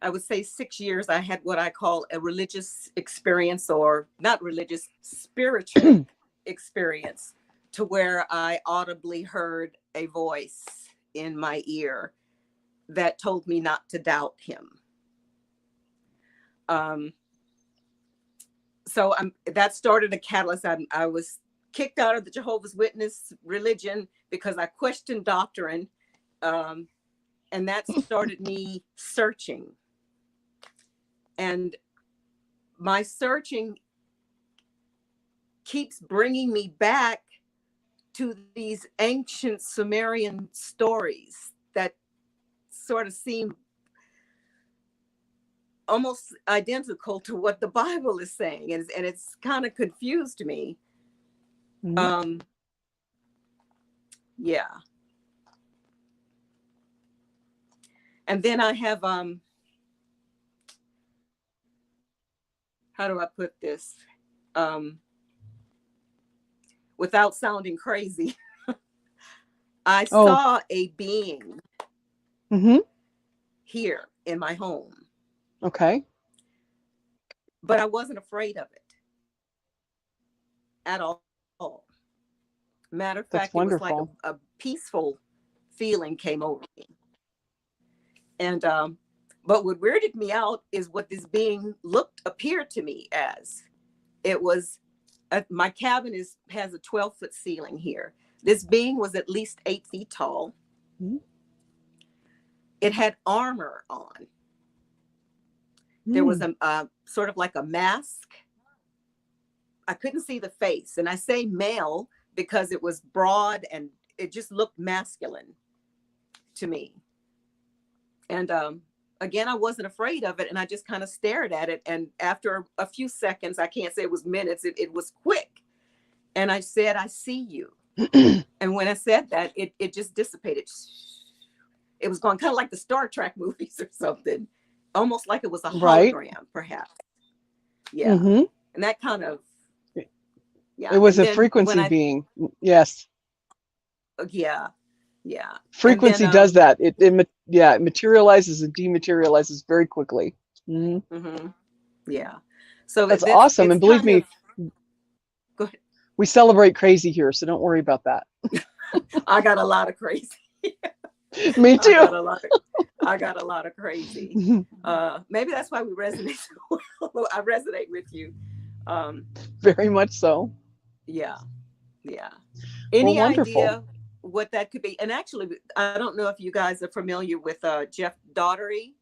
I would say, 6 years. I had what I call a religious experience, or not religious, spiritual experience, to where I audibly heard a voice in my ear that told me not to doubt him. So that started a catalyst. I was kicked out of the Jehovah's Witness religion because I questioned doctrine. And that started me searching. And my searching keeps bringing me back to these ancient Sumerian stories that sort of seem almost identical to what the Bible is saying, and it's kind of confused me. Mhm. Yeah. And then I have how do I put this? Um, without sounding crazy, I Oh. saw a being Hmm. here in my home, Okay. but I wasn't afraid of it at all. Matter of That's fact, it was like wonderful. a peaceful feeling came over me. And but what weirded me out is what this being appeared to me as. It was my cabin has a 12-foot ceiling here. This being was at least 8 feet tall. Mhm. It had armor on. There was Mm. a sort of like a mask. I couldn't see the face, and I say male because it was broad and it just looked masculine to me. And again, I wasn't afraid of it, and I just kind of stared at it. And after a few seconds, I can't say it was minutes, it was quick. And I said, I see you. And when I said that, it just dissipated. It was going kind of like the Star Trek movies or something, almost like it was a Right. hologram, perhaps. Yeah. Hmm. And that kind of, It yeah. was And a then when frequency being. Yes. yeah, yeah. And then, Frequency does that. Yeah, it materializes and dematerializes very quickly. Hmm. mhm, yeah. So That's awesome. it's And believe kind me, of, go ahead. we celebrate crazy here, so don't worry about that. I got a lot of crazy. Me I too. got a lot of, I got a lot of crazy. Maybe that's why we resonate so well. I resonate with you. Um, Very much so. yeah, yeah. Well, Any wonderful. idea what that could be? And actually, I don't know if you guys are familiar with Jeff Daughtery.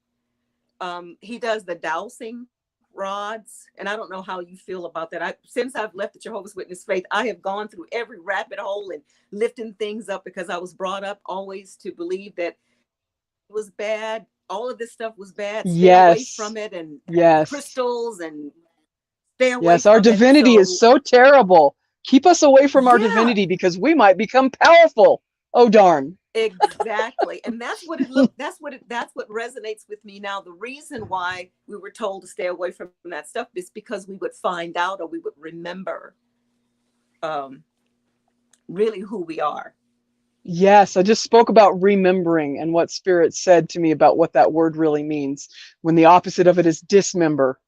He does the dowsing rods, and I don't know how you feel about that. Since I've left the Jehovah's Witness faith, I have gone through every rabbit hole and lifting things up because I was brought up always to believe that it was bad. All of this stuff was bad. Stay away Yes. from it, and Yes. crystals, and stay away Yes. Our from it. divinity is So so terrible. Keep us away from our yeah, divinity because we might become powerful. Oh, darn. exactly. And that's what resonates with me now. The reason why we were told to stay away from that stuff is because we would find out, or we would remember um really who we are. Yes, I just spoke about remembering and what Spirit said to me about what that word really means when the opposite of it is dismember.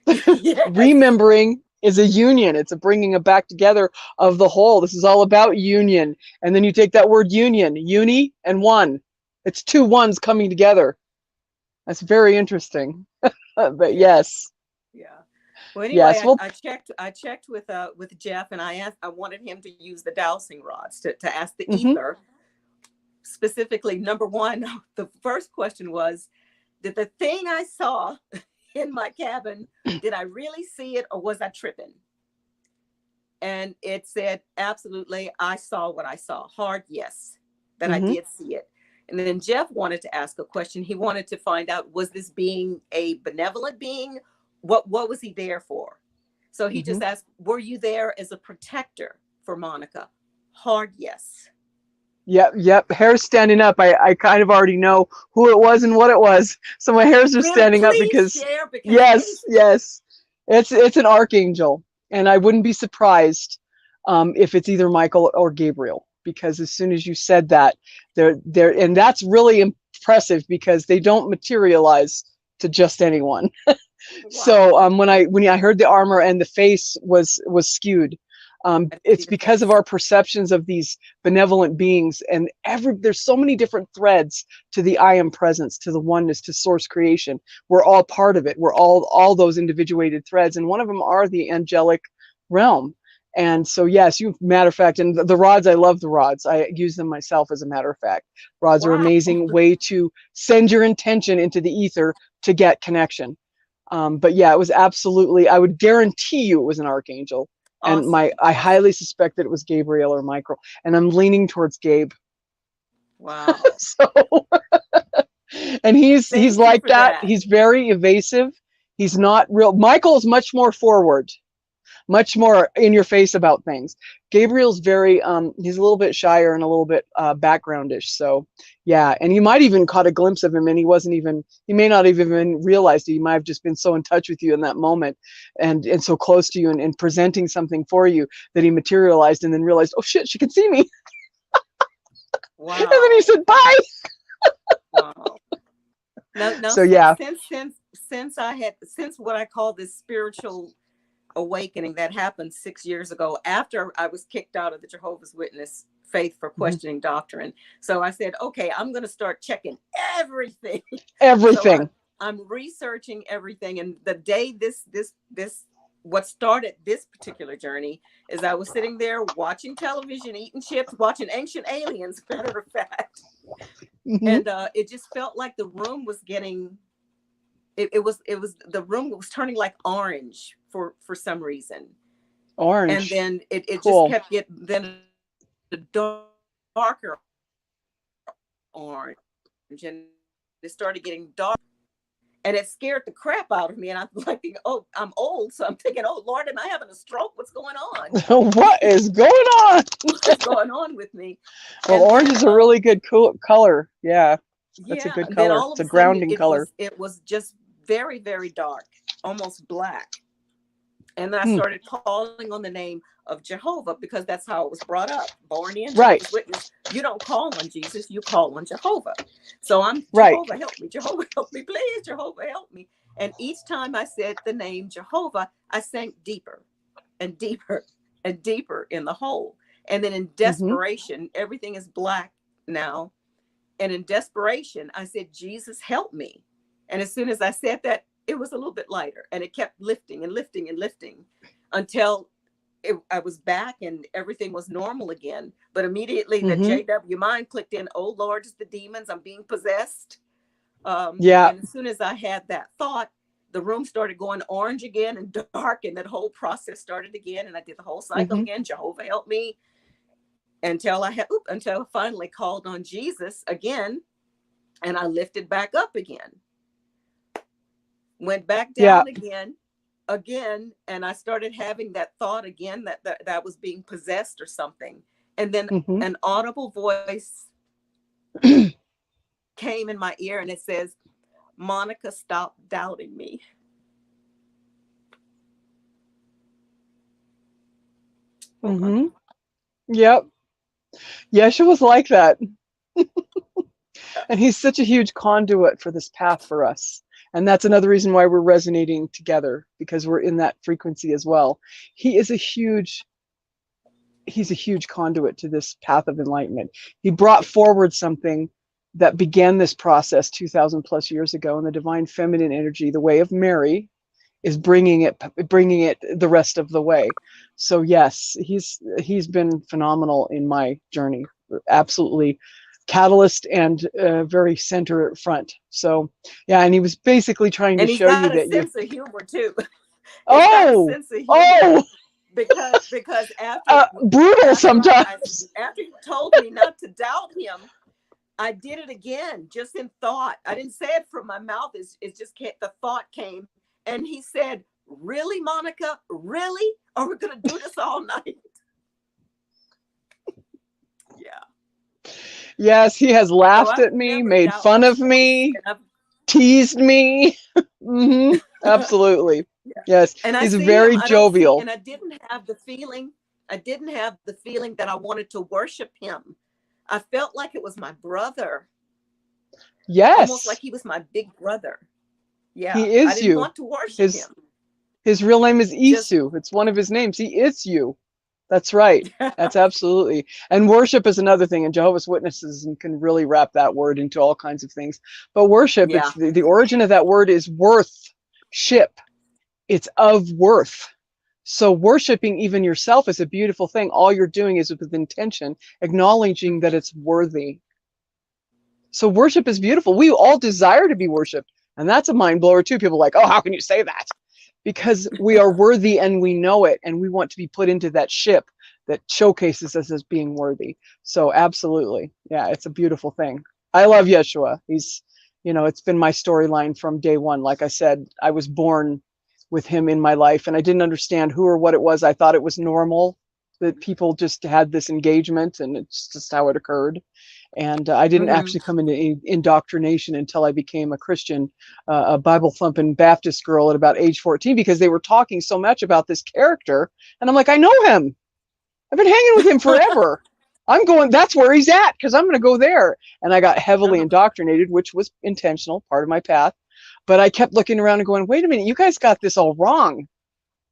Yes. Remembering is a union. It's a bringing it back together of the whole. This is all about union. And then you take that word union, uni and one. It's two ones coming together. That's very interesting. But Yeah. yes, Yeah. Well, anyway, yes. Well, I checked with Jeff, and I wanted him to use the dowsing rods to ask the hmm. ether specifically. Number one, the first question was, did the thing I saw in my cabin, did I really see it, or was I tripping? And it said, absolutely, I saw what I saw. Hard yes, that I Hmm. did see it. And then Jeff wanted to ask a question. He wanted to find out, was this being a benevolent being? What was he there for? So he Hmm. just asked, were you there as a protector for Monica? Hard yes. Yep, yep. Hair's standing up. I kind of already know who it was and what it was. So my hairs are Really, standing up please because share, because yes, yes. It's an archangel. And I wouldn't be surprised if it's either Michael or Gabriel, because as soon as you said that, they're and that's really impressive because they don't materialize to just anyone. So wow, when I heard the armor and the face was skewed, I didn't see it's the because of face. our perceptions of these benevolent beings, and there's so many different threads to the I am presence, to the oneness, to source creation. We're all part of it. We're all those individuated threads, and one of them are the angelic realm. And so yes, you matter of fact, and the rods, I love the rods. I use them myself, as a matter of fact. Rods are Wow. amazing way to send your intention into the ether to get connection. But yeah, it was absolutely, I would guarantee you it was an archangel. And Awesome. I Awesome. highly suspect that it was Gabriel or Michael. And I'm leaning towards Gabe. Wow. So And he's Thank you like for that. that. He's very evasive. He's not real. Michael is much more forward, much more in your face about things. Gabriel's very he's a little bit shyer and a little bit backgroundish. So yeah, and you might even caught a glimpse of him, and he may not have even realized it. He might have just been so in touch with you in that moment, and so close to you, and presenting something for you, that he materialized and then realized, oh shit, she can see me. And then Wow. he said bye. Wow. Now, So yeah. since what I call this spiritual awakening that happened 6 years ago, after I was kicked out of the Jehovah's Witness faith for Mhm. questioning doctrine. So I said, okay, I'm going to start checking everything. So Everything. I'm researching everything. And the day what started this particular journey is I was sitting there watching television, eating chips, watching Ancient Aliens, matter of fact. Mhm. And it just felt like the room was getting, it was the room was turning like orange for some reason. And Orange. then it just Cool. kept getting then a darker orange, and it started getting dark, and it scared the crap out of me. And I'm like, oh, I'm old, so I'm thinking, oh Lord, am I having a stroke? What's going on? What is going on? What's going on with me? Well, And orange then is a really good color. Yeah, that's a yeah, good and then color. all It's of a a sudden grounding color. it was just very, very dark, almost black. And then I Hmm. started calling on the name of Jehovah, because that's how it was brought up. Born in Right, Jehovah's Witness. You don't call on Jesus, you call on Jehovah. So I'm right. Jehovah, help me. Jehovah, help me, please. Jehovah, help me. And each time I said the name Jehovah, I sank deeper and deeper and deeper in the hole. And then in Hmm. desperation, everything is black now. And in desperation, I said, Jesus, help me. And as soon as I said that, it was a little bit lighter, and it kept lifting and lifting and lifting until I was back and everything was normal again. But immediately the Hmm. JW mind clicked in. Oh Lord, it's the demons. I'm being possessed. Yeah. And as soon as I had that thought, the room started going orange again and dark, and that whole process started again. And I did the whole cycle Hmm. again. Jehovah help me, until I finally called on Jesus again, and I lifted back up again, went back Yeah. down again, and I started having that thought again that was being possessed or something. And then Hmm. an audible voice came in my ear, and it says, Monica, stop doubting me. Oh, Hmm. honey. Yep. Yeshua was like that. And he's such a huge conduit for this path for us. And that's another reason why we're resonating together, because we're in that frequency as well. He is a huge he's a huge conduit to this path of enlightenment. He brought forward something that began this process 2000 plus years ago, and the divine feminine energy, the way of Mary, is bringing it the rest of the way. So yes, he's been phenomenal in my journey. Absolutely catalyst and very center front. So yeah, and he was basically trying to And he's show you got a that you sense of humor too. He's got a oh sense of humor, oh because after brutal after sometimes. after he told me not to doubt him, I did it again, just in thought. I didn't say it from my mouth. It's just the thought came, and he said, "Really, Monica? Really? Are we gonna do this all night?" Yeah. Yes, he has So laughed I've at me, never made doubt fun his of voice, me, and teased me. Hmm. Absolutely. yeah. Yes, And I he's see him. very I don't see, jovial. and I didn't have the feeling. I didn't have the feeling that I wanted to worship him. I felt like it was my brother, almost like Yes, he was my big brother. Yeah, he I is didn't you. want to worship His him. his real name is Just Isu. It's one of his names. He is you. That's right. That's absolutely. And worship is another thing, and Jehovah's Witnesses can really wrap that word into all kinds of things. But worship, yeah. it's the origin of that word is worth ship. It's of worth. So worshiping even yourself is a beautiful thing. All you're doing is with intention, acknowledging that it's worthy. So worship is beautiful. We all desire to be worshiped. And that's a mind blower too. People are like, oh, how can you say that? Because we are worthy and we know it, and we want to be put into that ship that showcases us as being worthy. So absolutely. Yeah, it's a beautiful thing. I love Yeshua. You know, it's been my storyline from day one. Like I said, I was born with him in my life, and I didn't understand who or what it was. I thought it was normal that people just had this engagement, and it's just how it occurred. And I didn't Hmm. actually come into indoctrination until I became a Christian, a Bible thumping Baptist girl at about age 14, because they were talking so much about this character. And I'm like, I know him. I've been hanging with him forever. I'm going, that's where he's at, because I'm going to go there. And I got heavily Uh-huh. indoctrinated, which was intentional, part of my path. But I kept looking around and going, wait a minute, you guys got this all wrong.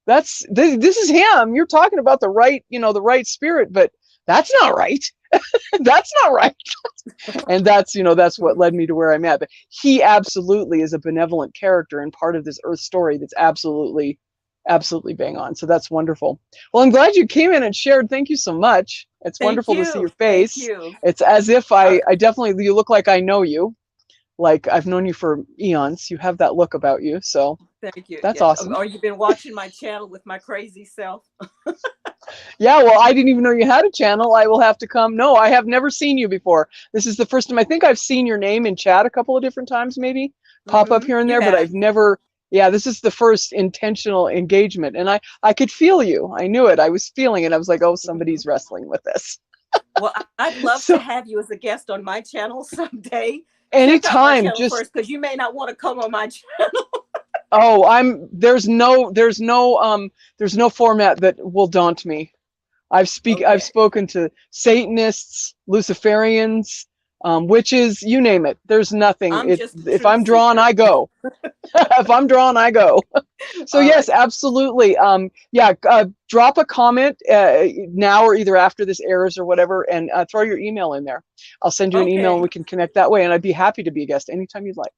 This is him. You're talking about the right, the right spirit, but that's not right. That's not right. And that's what led me to where I'm at. But he absolutely is a benevolent character and part of this earth story that's absolutely bang on. So that's wonderful. Well, I'm glad you came in and shared. Thank you so much. It's Thank wonderful to see you. your Thank face. you. It's as if Uh, I definitely, you look like I know you. Like I've known you for eons. You have that look about you. So Thank you. that's Yeah. awesome. Or you've been watching my channel with my crazy self. Yeah, well, I didn't even know you had a channel. I will have to come. No, I have never seen you before. This is the first time. I think I've seen your name in chat a couple of different times, maybe pop up Hmm. here and You there, but have. I've never. Yeah, this is the first intentional engagement, and I could feel you. I knew it. I was feeling it. I was like, oh, Hmm. somebody's wrestling with this. Well, I'd love to So have you as a guest on my channel someday. Check out my anytime, channel just first because you may not want to come on my channel. oh, there's no format that will daunt me. I've Okay. spoken to Satanists, Luciferians, witches, you name it. There's nothing. I'm just a If truth I'm drawn, seeker. I go. If I'm drawn, I go. So All yes, right. absolutely. Yeah, drop a comment now or either after this airs or whatever, and throw your email in there. I'll send you an email and Okay. we can connect that way. And I'd be happy to be a guest anytime you'd like.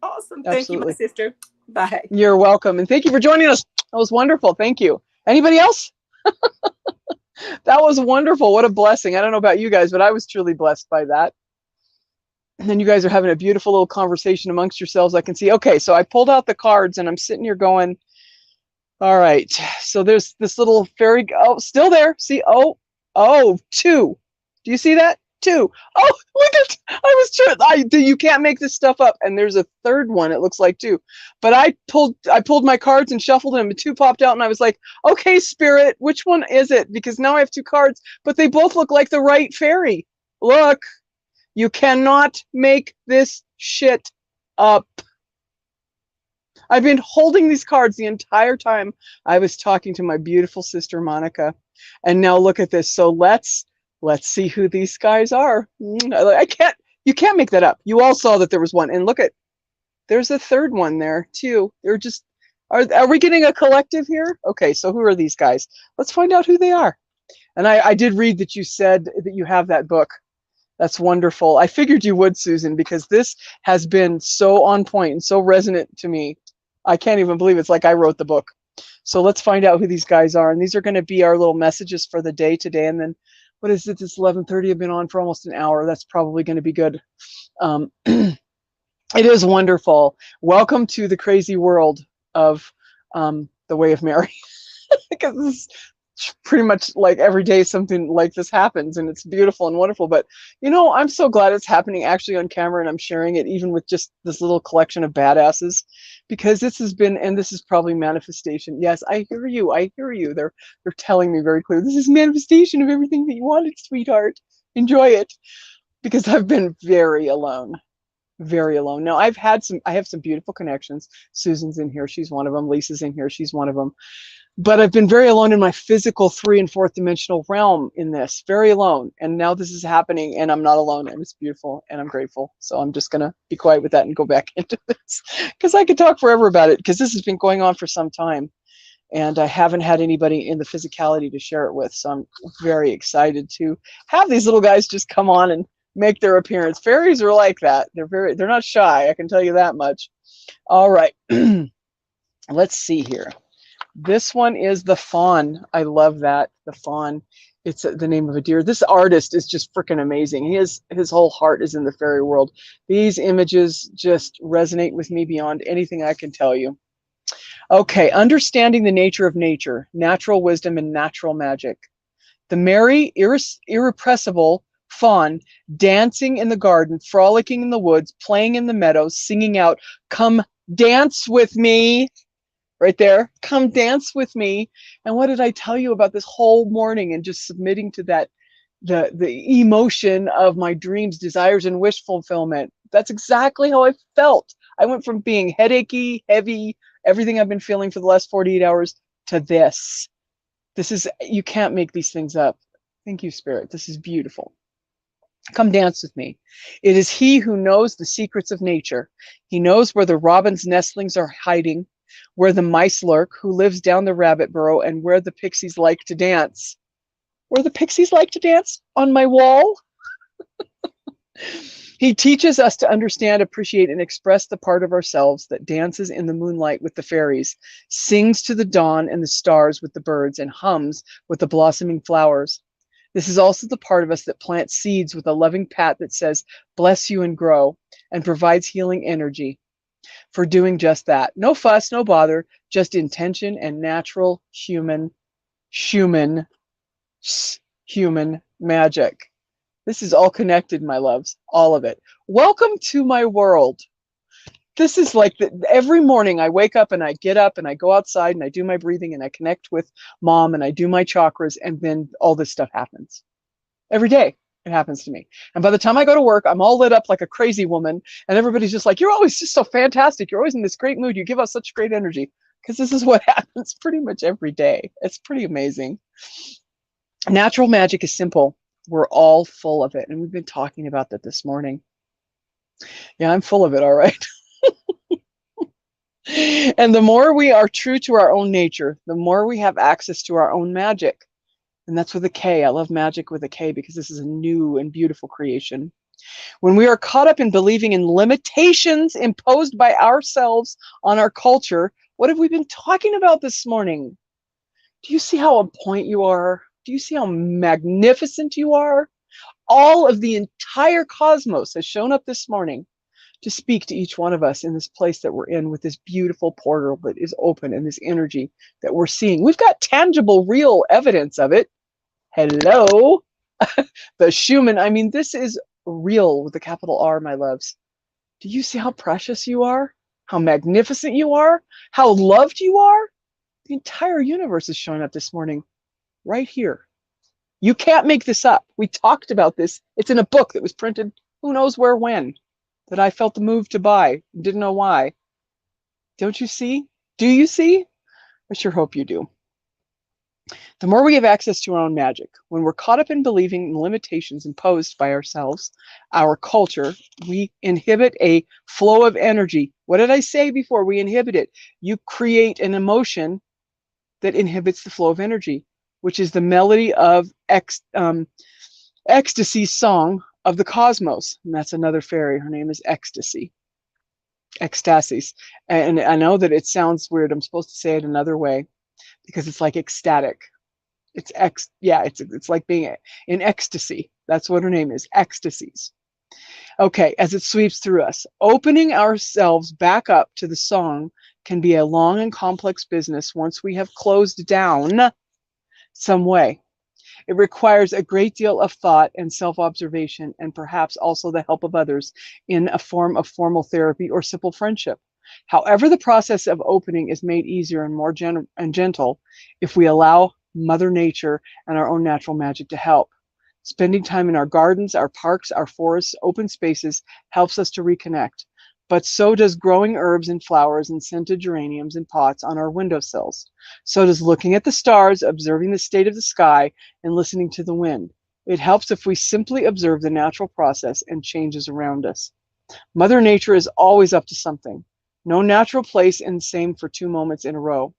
Awesome. Thank you, my Absolutely. sister. Bye. You're welcome, and thank you for joining us. That was wonderful. Thank you. Anybody else? That was wonderful. What a blessing. I don't know about you guys, but I was truly blessed by that. And then you guys are having a beautiful little conversation amongst yourselves. I can see. Okay, so I pulled out the cards and I'm sitting here going, all right. So there's this little fairy. Oh, still there. See, two. Do you see that? Two. Oh, look at, you can't make this stuff up. And there's a third one, it looks like two. But I pulled my cards and shuffled them, and two popped out, and I was like, okay, spirit, which one is it? Because now I have two cards, but they both look like the right fairy. Look, you cannot make this shit up. I've been holding these cards the entire time I was talking to my beautiful sister Monica. And now look at this. So let's see who these guys are. I can't You can't make that up. You all saw that there was one. And look at, there's a third one there too. They're just, are we getting a collective here? Okay, so who are these guys? Let's find out who they are. And I did read that you said that you have that book. That's wonderful. I figured you would, Susan, because this has been so on point and so resonant to me. I can't even believe it's like I wrote the book. So let's find out who these guys are. And these are going to be our little messages for the day today. And then what is it? It's 11:30. I've been on for almost an hour. That's probably going to be good. It is wonderful. Welcome to the crazy world of the Way of Mary. Because this is pretty much like every day something like this happens, and it's beautiful and wonderful. But I'm so glad it's happening actually on camera, and I'm sharing it even with just this little collection of badasses, because this has been, and this is probably manifestation. Yes, I hear you. I hear you. They're telling me very clearly, this is manifestation of everything that you wanted, sweetheart. Enjoy it. Because I've been very alone. Very alone. Now I have some beautiful connections. Susan's in here. She's one of them. Lisa's in here. She's one of them. But I've been very alone in my physical 3 and 4th dimensional realm in this, very alone. And now this is happening, and I'm not alone, and it's beautiful, and I'm grateful. So I'm just going to be quiet with that and go back into this, because I could talk forever about it, because this has been going on for some time, and I haven't had anybody in the physicality to share it with. So I'm very excited to have these little guys just come on and make their appearance. Fairies are like that. They're not shy. I can tell you that much. All right. Let's see here. This one is the fawn. I love that. The fawn. It's the name of a deer. This artist is just freaking amazing. His whole heart is in the fairy world. These images just resonate with me beyond anything I can tell you. Okay, understanding the nature of nature, natural wisdom, and natural magic. The merry, irrepressible fawn, dancing in the garden, frolicking in the woods, playing in the meadows, singing out, "Come dance with me." Right there, "Come dance with me." And what did I tell you about this whole morning and just submitting to that, the emotion of my dreams, desires, and wish fulfillment? That's exactly how I felt. I went from being headachy, heavy, everything I've been feeling for the last 48 hours to this. This is, you can't make these things up. Thank you, Spirit. This is beautiful. Come dance with me. It is he who knows the secrets of nature. He knows where the robin's nestlings are hiding, where the mice lurk, who lives down the rabbit burrow, and where the pixies like to dance. Where the pixies like to dance? On my wall? He teaches us to understand, appreciate, and express the part of ourselves that dances in the moonlight with the fairies, sings to the dawn and the stars with the birds, and hums with the blossoming flowers. This is also the part of us that plants seeds with a loving pat that says, "Bless you and grow," and provides healing energy for doing just that. No fuss, no bother, just intention and natural human magic. This is all connected, my loves, all of it. Welcome to my world. This is like every morning I wake up and I get up and I go outside and I do my breathing and I connect with mom and I do my chakras, and then all this stuff happens. Every day it happens to me. And by the time I go to work, I'm all lit up like a crazy woman, and everybody's just like, "You're always just so fantastic. You're always in this great mood. You give us such great energy." Because this is what happens pretty much every day. It's pretty amazing. Natural magic is simple. We're all full of it. And we've been talking about that this morning. Yeah, I'm full of it, all right. And the more we are true to our own nature, the more we have access to our own magic. And that's with a K. I love magic with a K because this is a new and beautiful creation. When we are caught up in believing in limitations imposed by ourselves on our culture, what have we been talking about this morning? Do you see how on point you are? Do you see how magnificent you are? All of the entire cosmos has shown up this morning to speak to each one of us in this place that we're in, with this beautiful portal that is open and this energy that we're seeing. We've got tangible, real evidence of it. Hello, the S-HUMANN. I mean, this is real with a capital R, my loves. Do you see how precious you are? How magnificent you are? How loved you are? The entire universe is showing up this morning right here. You can't make this up. We talked about this. It's in a book that was printed who knows where when, that I felt the move to buy. Didn't know why. Don't you see? Do you see? I sure hope you do. The more we have access to our own magic, when we're caught up in believing in limitations imposed by ourselves, our culture, we inhibit a flow of energy. What did I say before? We inhibit it. You create an emotion that inhibits the flow of energy, which is the melody of Ecstasy's song of the cosmos. And that's another fairy. Her name is Ecstasy. Ecstasis. And I know that it sounds weird. I'm supposed to say it another way because it's like ecstatic. It's like being in ecstasy. That's what her name is, Ecstasies. Okay, as it sweeps through us, opening ourselves back up to the song can be a long and complex business once we have closed down some way. It requires a great deal of thought and self-observation, and perhaps also the help of others in a form of formal therapy or simple friendship. However, the process of opening is made easier and more gentle if we allow Mother Nature and our own natural magic to help. Spending time in our gardens, our parks, our forests, open spaces helps us to reconnect. But so does growing herbs and flowers and scented geraniums in pots on our windowsills. So does looking at the stars, observing the state of the sky, and listening to the wind. It helps if we simply observe the natural process and changes around us. Mother Nature is always up to something. No natural place in the same for 2 moments in a row.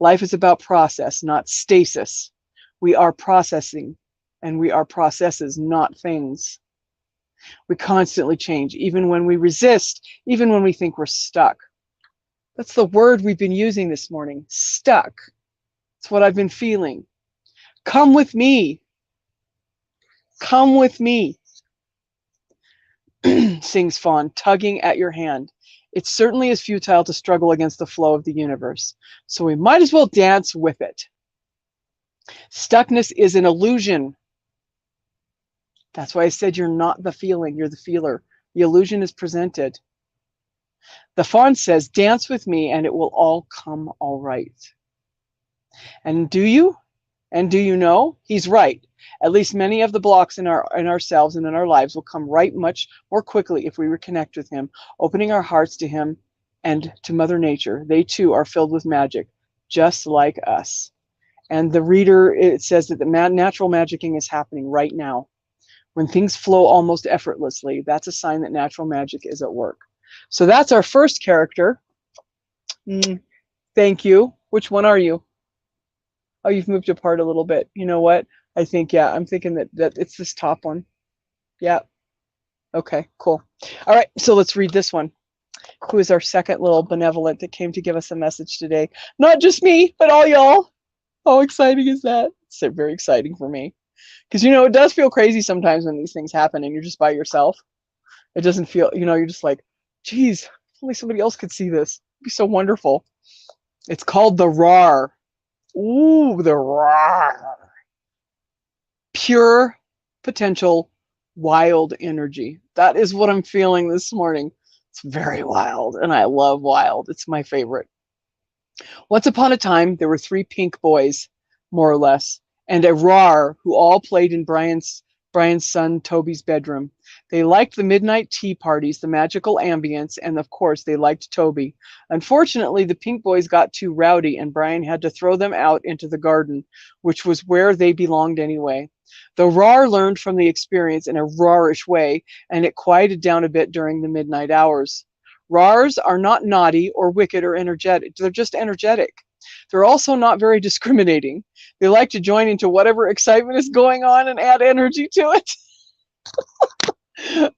Life is about process, not stasis. We are processing, and we are processes, not things. We constantly change, even when we resist, even when we think we're stuck. That's the word we've been using this morning, stuck. It's what I've been feeling. Come with me. Come with me, sings Fawn, tugging at your hand. It certainly is futile to struggle against the flow of the universe, so we might as well dance with it. Stuckness is an illusion. That's why I said you're not the feeling, you're the feeler. The illusion is presented. The fawn says, dance with me and it will all come all right. And do you? And do you know? He's right. At least many of the blocks in ourselves and in our lives will come right much more quickly if we reconnect with him, opening our hearts to him and to Mother Nature. They too are filled with magic, just like us. And the reader, it says that the natural magicking is happening right now. When things flow almost effortlessly, that's a sign that natural magic is at work. So that's our first character. Thank you. Which one are you? Oh, you've moved apart a little bit. You know what? I think, yeah, I'm thinking that it's this top one. Yeah. Okay, cool. All right, so let's read this one. Who is our second little benevolent that came to give us a message today? Not just me, but all y'all. How exciting is that? It's very exciting for me. Because, it does feel crazy sometimes when these things happen and you're just by yourself. It doesn't feel, you're just like, geez, if only somebody else could see this. It'd be so wonderful. It's called the RAR. Ooh, the RAR. Pure potential wild energy. That is what I'm feeling this morning. It's very wild, and I love wild. It's my favorite. Once upon a time, there were 3 pink boys, more or less, and a RAR who all played in Brian's son Toby's bedroom. They liked the midnight tea parties, the magical ambience, and of course they liked Toby. Unfortunately, the pink boys got too rowdy and Brian had to throw them out into the garden, which was where they belonged anyway. The RAR learned from the experience in a RAR-ish way, and it quieted down a bit during the midnight hours. RARs are not naughty or wicked or energetic. They're just energetic. They're also not very discriminating. They like to join into whatever excitement is going on and add energy to it.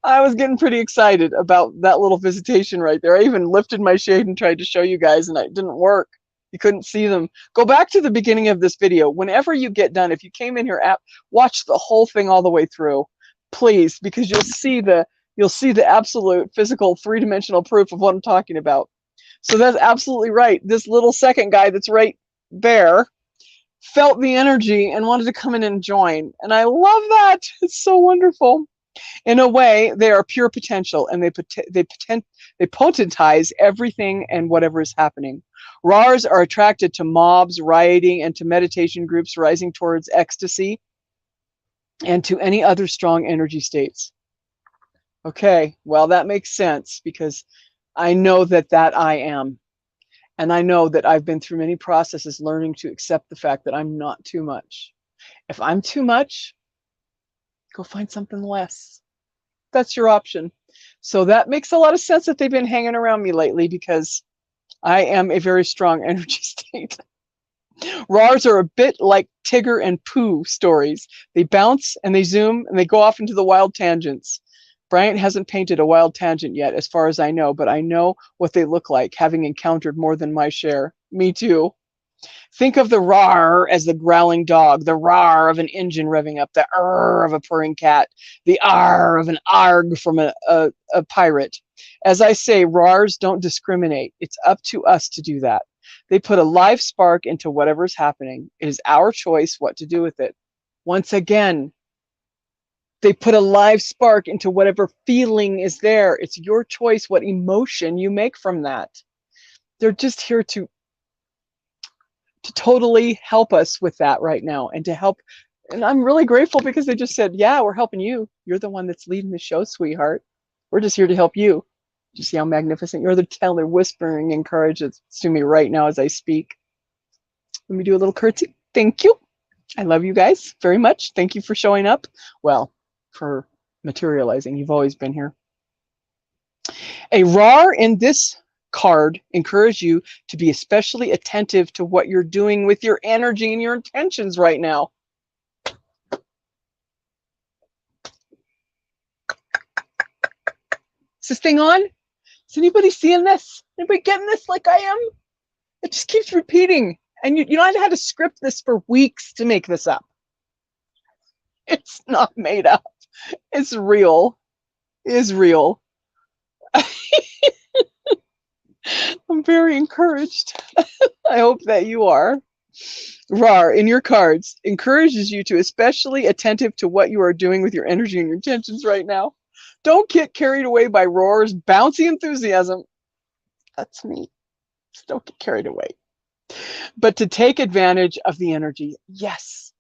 I was getting pretty excited about that little visitation right there. I even lifted my shade and tried to show you guys, and it didn't work. You couldn't see them. Go back to the beginning of this video. Whenever you get done, if you came in here, watch the whole thing all the way through, please, because you'll see the absolute physical 3-dimensional proof of what I'm talking about. So that's absolutely right. This little second guy that's right there felt the energy and wanted to come in and join. And I love that. It's so wonderful. In a way, they are pure potential, and they potentize everything and whatever is happening. RARs are attracted to mobs, rioting, and to meditation groups rising towards ecstasy, and to any other strong energy states. Okay, well, that makes sense, because I know that I am. And I know that I've been through many processes learning to accept the fact that I'm not too much. If I'm too much, go find something less. That's your option. So that makes a lot of sense that they've been hanging around me lately, because I am a very strong energy state. RARs are a bit like Tigger and Pooh stories. They bounce and they zoom and they go off into the wild tangents. Bryant hasn't painted a wild tangent yet, as far as I know, but I know what they look like, having encountered more than my share. Me too. Think of the roar as the growling dog, the roar of an engine revving up, the of a purring cat, the of an arg from a pirate. As I say, roars don't discriminate. It's up to us to do that. They put a live spark into whatever's happening. It is our choice what to do with it. Once again, they put a live spark into whatever feeling is there. It's your choice what emotion you make from that. They're just here to totally help us with that right now, and to help. And I'm really grateful, because they just said, yeah, we're helping you. You're the one that's leading the show, sweetheart. We're just here to help you. Do you see how magnificent you're? They're whispering encouragement to me right now as I speak. Let me do a little curtsy. Thank you. I love you guys very much. Thank you for showing up. Well, for materializing. You've always been here. A RAR in this card encourage you to be especially attentive to what you're doing with your energy and your intentions right now. Is this thing on? Is anybody seeing this? Anybody getting this like I am? It just keeps repeating. And you know, I had to script this for weeks to make this up. It's not made up. It's real. It's real. I'm very encouraged. I hope that you are. Rar in your cards encourages you to especially attentive to what you are doing with your energy and your intentions right now. Don't get carried away by Roar's bouncy enthusiasm. That's me. Just don't get carried away. But to take advantage of the energy. Yes.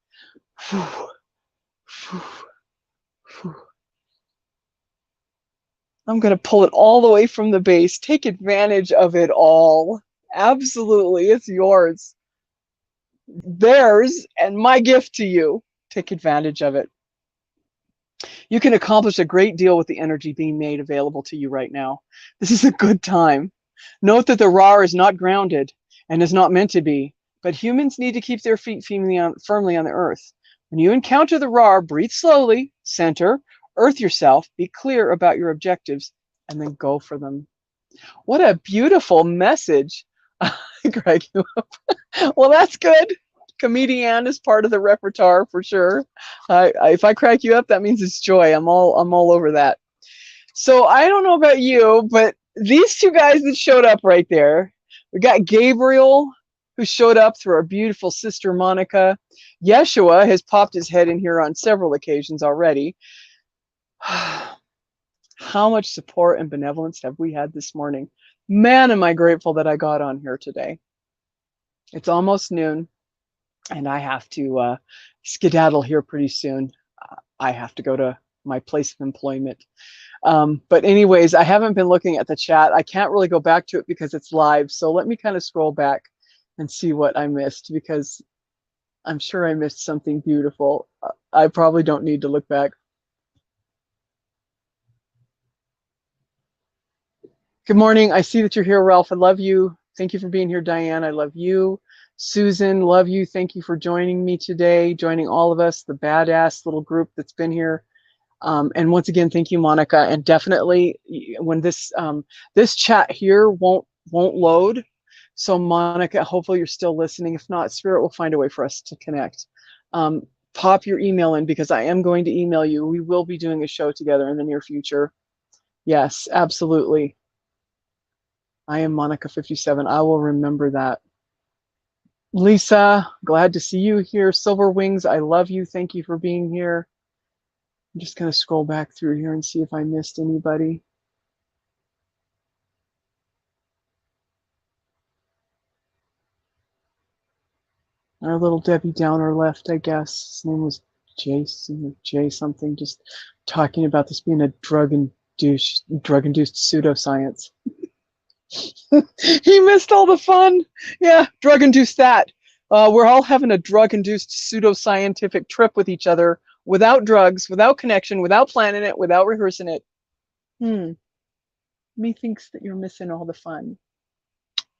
I'm going to pull it all the way from the base. Take advantage of it all. Absolutely. It's yours. Theirs and my gift to you. Take advantage of it. You can accomplish a great deal with the energy being made available to you right now. This is a good time. Note that the Ra is not grounded and is not meant to be, but humans need to keep their feet firmly on the earth. When you encounter the Ra, breathe slowly, center, earth yourself, be clear about your objectives, and then go for them. What a beautiful message. Greg, well, that's good. Comedian is part of the repertoire for sure. If I crack you up, that means it's joy. I'm all over that. So I don't know about you, but these two guys that showed up right there, we got Gabriel, who showed up through our beautiful sister Monica. Yeshua has popped his head in here on several occasions already. How much support and benevolence have we had this morning? Man, am I grateful that I got on here today. It's almost noon, and I have to skedaddle here pretty soon. I have to go to my place of employment. But anyways, I haven't been looking at the chat. I can't really go back to it because it's live. So let me kind of scroll back and see what I missed, because I'm sure I missed something beautiful. I probably don't need to look back. Good morning. I see that you're here, Ralph. I love you. Thank you for being here, Diane. I love you. Susan, love you. Thank you for joining me today, joining all of us, the badass little group that's been here. And once again, thank you, Monica. And definitely, when this chat here won't load, so Monica, hopefully you're still listening. If not, Spirit will find a way for us to connect. Pop your email in, because I am going to email you. We will be doing a show together in the near future. Yes, absolutely. I am Monica 57. I will remember that. Lisa, glad to see you here. Silver Wings, I love you. Thank you for being here. I'm just going to scroll back through here and see if I missed anybody. Our little Debbie Downer left, I guess. His name was Jason or Jay something, just talking about this being a drug-induced pseudoscience. He missed all the fun. Yeah, drug-induced that. We're all having a drug-induced pseudoscientific trip with each other, without drugs, without connection, without planning it, without rehearsing it. Methinks that you're missing all the fun.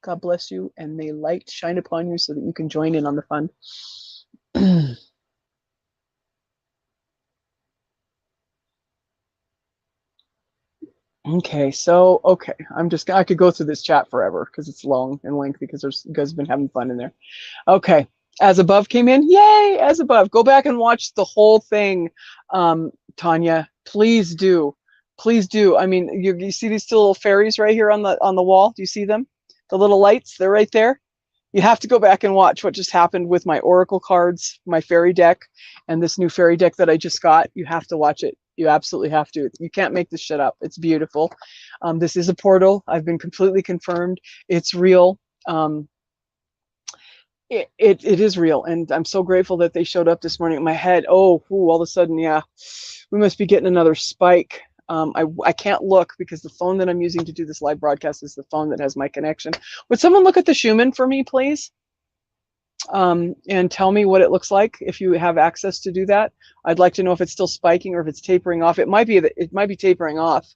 God bless you, and may light shine upon you so that you can join in on the fun. Okay, so I could go through this chat forever because it's long and lengthy, because you guys have been having fun in there. Okay, As Above came in. Yay, As Above. Go back and watch the whole thing, Tanya. Please do. Please do. I mean, you see these two little fairies right here on the wall? Do you see them? The little lights, they're right there. You have to go back and watch what just happened with my oracle cards, my fairy deck, and this new fairy deck that I just got. You have to watch it. You absolutely have to. You can't make this shit up. It's beautiful. This is a portal. I've been completely confirmed. It's real. It is real, and I'm so grateful that they showed up this morning in my head. All of a sudden, yeah, we must be getting another spike. I can't look because the phone that I'm using to do this live broadcast is the phone that has my connection. Would someone look at the Schumann for me, please? And tell me what it looks like if you have access to do that. I'd like to know if it's still spiking or if it's tapering off. It might be tapering off,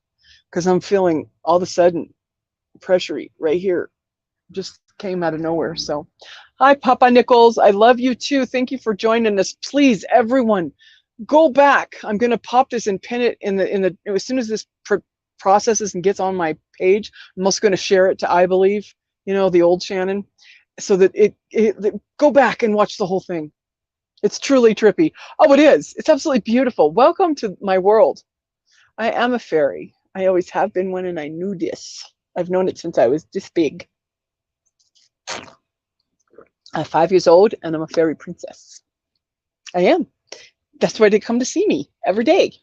because I'm feeling all of a sudden pressure right here. Just came out of nowhere. So hi, Papa Nichols. I love you too. Thank you for joining us. Please, everyone, go back. I'm going to pop this and pin it in the as soon as this processes and gets on my page. I'm also going to share it to I Believe, the old Shannon, so that it go back and watch the whole thing. It's truly trippy. Oh, it is. It's absolutely beautiful. Welcome to my world. I am a fairy. I always have been one, and I knew this. I've known it since I was this big. I'm 5 years old and I'm a fairy princess. I am. That's why they come to see me every day.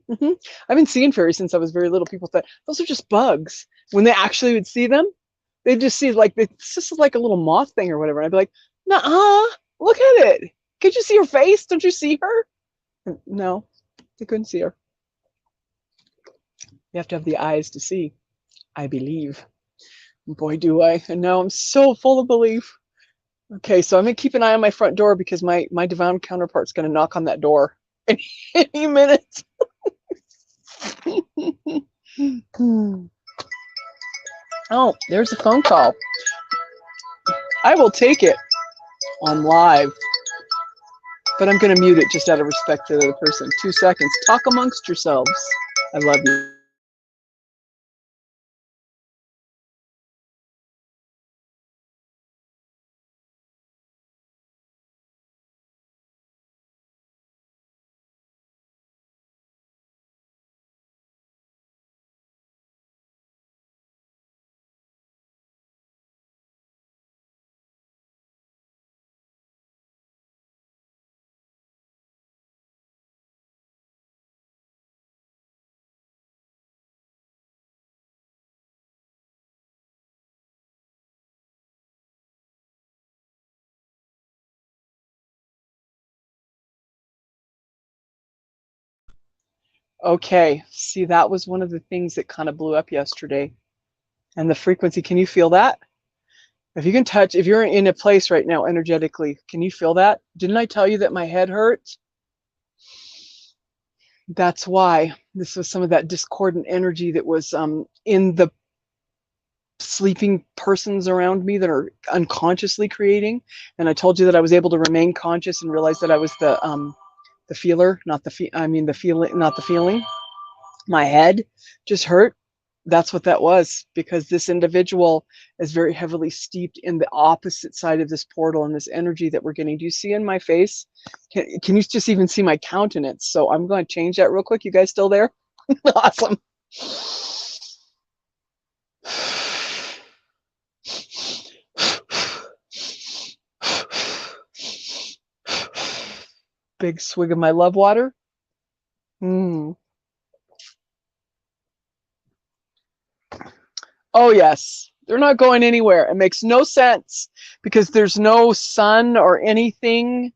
I've been seeing fairies since I was very little. People thought those are just bugs. When they actually would see them, they'd just see like it's just like a little moth thing or whatever. And I'd be like, "Nuh-uh, look at it. Can't you see her face? Don't you see her?" And no, they couldn't see her. You have to have the eyes to see. I believe. Boy, do I. And now I'm so full of belief. Okay, so I'm gonna keep an eye on my front door because my divine counterpart's gonna knock on that door any minute. Oh, there's a phone call. I will take it on live, but I'm gonna mute it just out of respect to the other person. 2 seconds. Talk amongst yourselves. I love you. Okay, see, that was one of the things that kind of blew up yesterday. And the frequency, can you feel that? If you can touch, if you're in a place right now energetically, can you feel that? Didn't I tell you that my head hurts? That's why this was some of that discordant energy that was in the sleeping persons around me that are unconsciously creating. And I told you that I was able to remain conscious and realize that I was the feeler, not the I mean the feeling, not the feeling. My head just hurt. That's what that was, because this individual is very heavily steeped in the opposite side of this portal and this energy that we're getting. Do you see in my face? Can you just even see my countenance? So I'm going to change that real quick. You guys still there? Awesome. Big swig of my love water. Mm. Oh, yes. They're not going anywhere. It makes no sense because there's no sun or anything.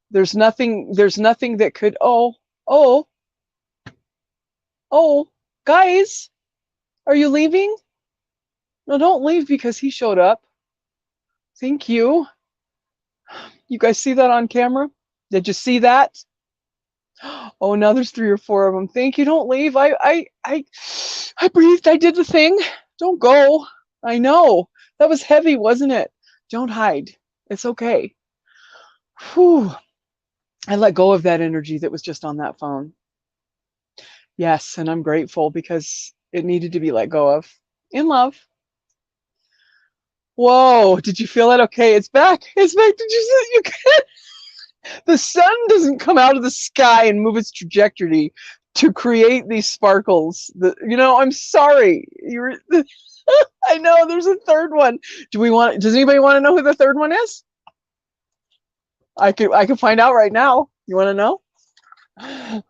There's nothing that could, oh, guys, are you leaving? No, don't leave because he showed up. Thank you. You guys see that on camera? Did you see that? Oh, now there's 3 or 4 of them. Thank you. Don't leave. I breathed. I did the thing. Don't go. I know. That was heavy, wasn't it? Don't hide. It's okay. Whew. I let go of that energy that was just on that phone. Yes, and I'm grateful because it needed to be let go of. In love. Whoa, did you feel that? Okay, it's back. It's back. Did you see? You can't. The sun doesn't come out of the sky and move its trajectory to create these sparkles. I'm sorry. I know there's a third one. Does anybody want to know who the third one is? I could find out right now. You want to know?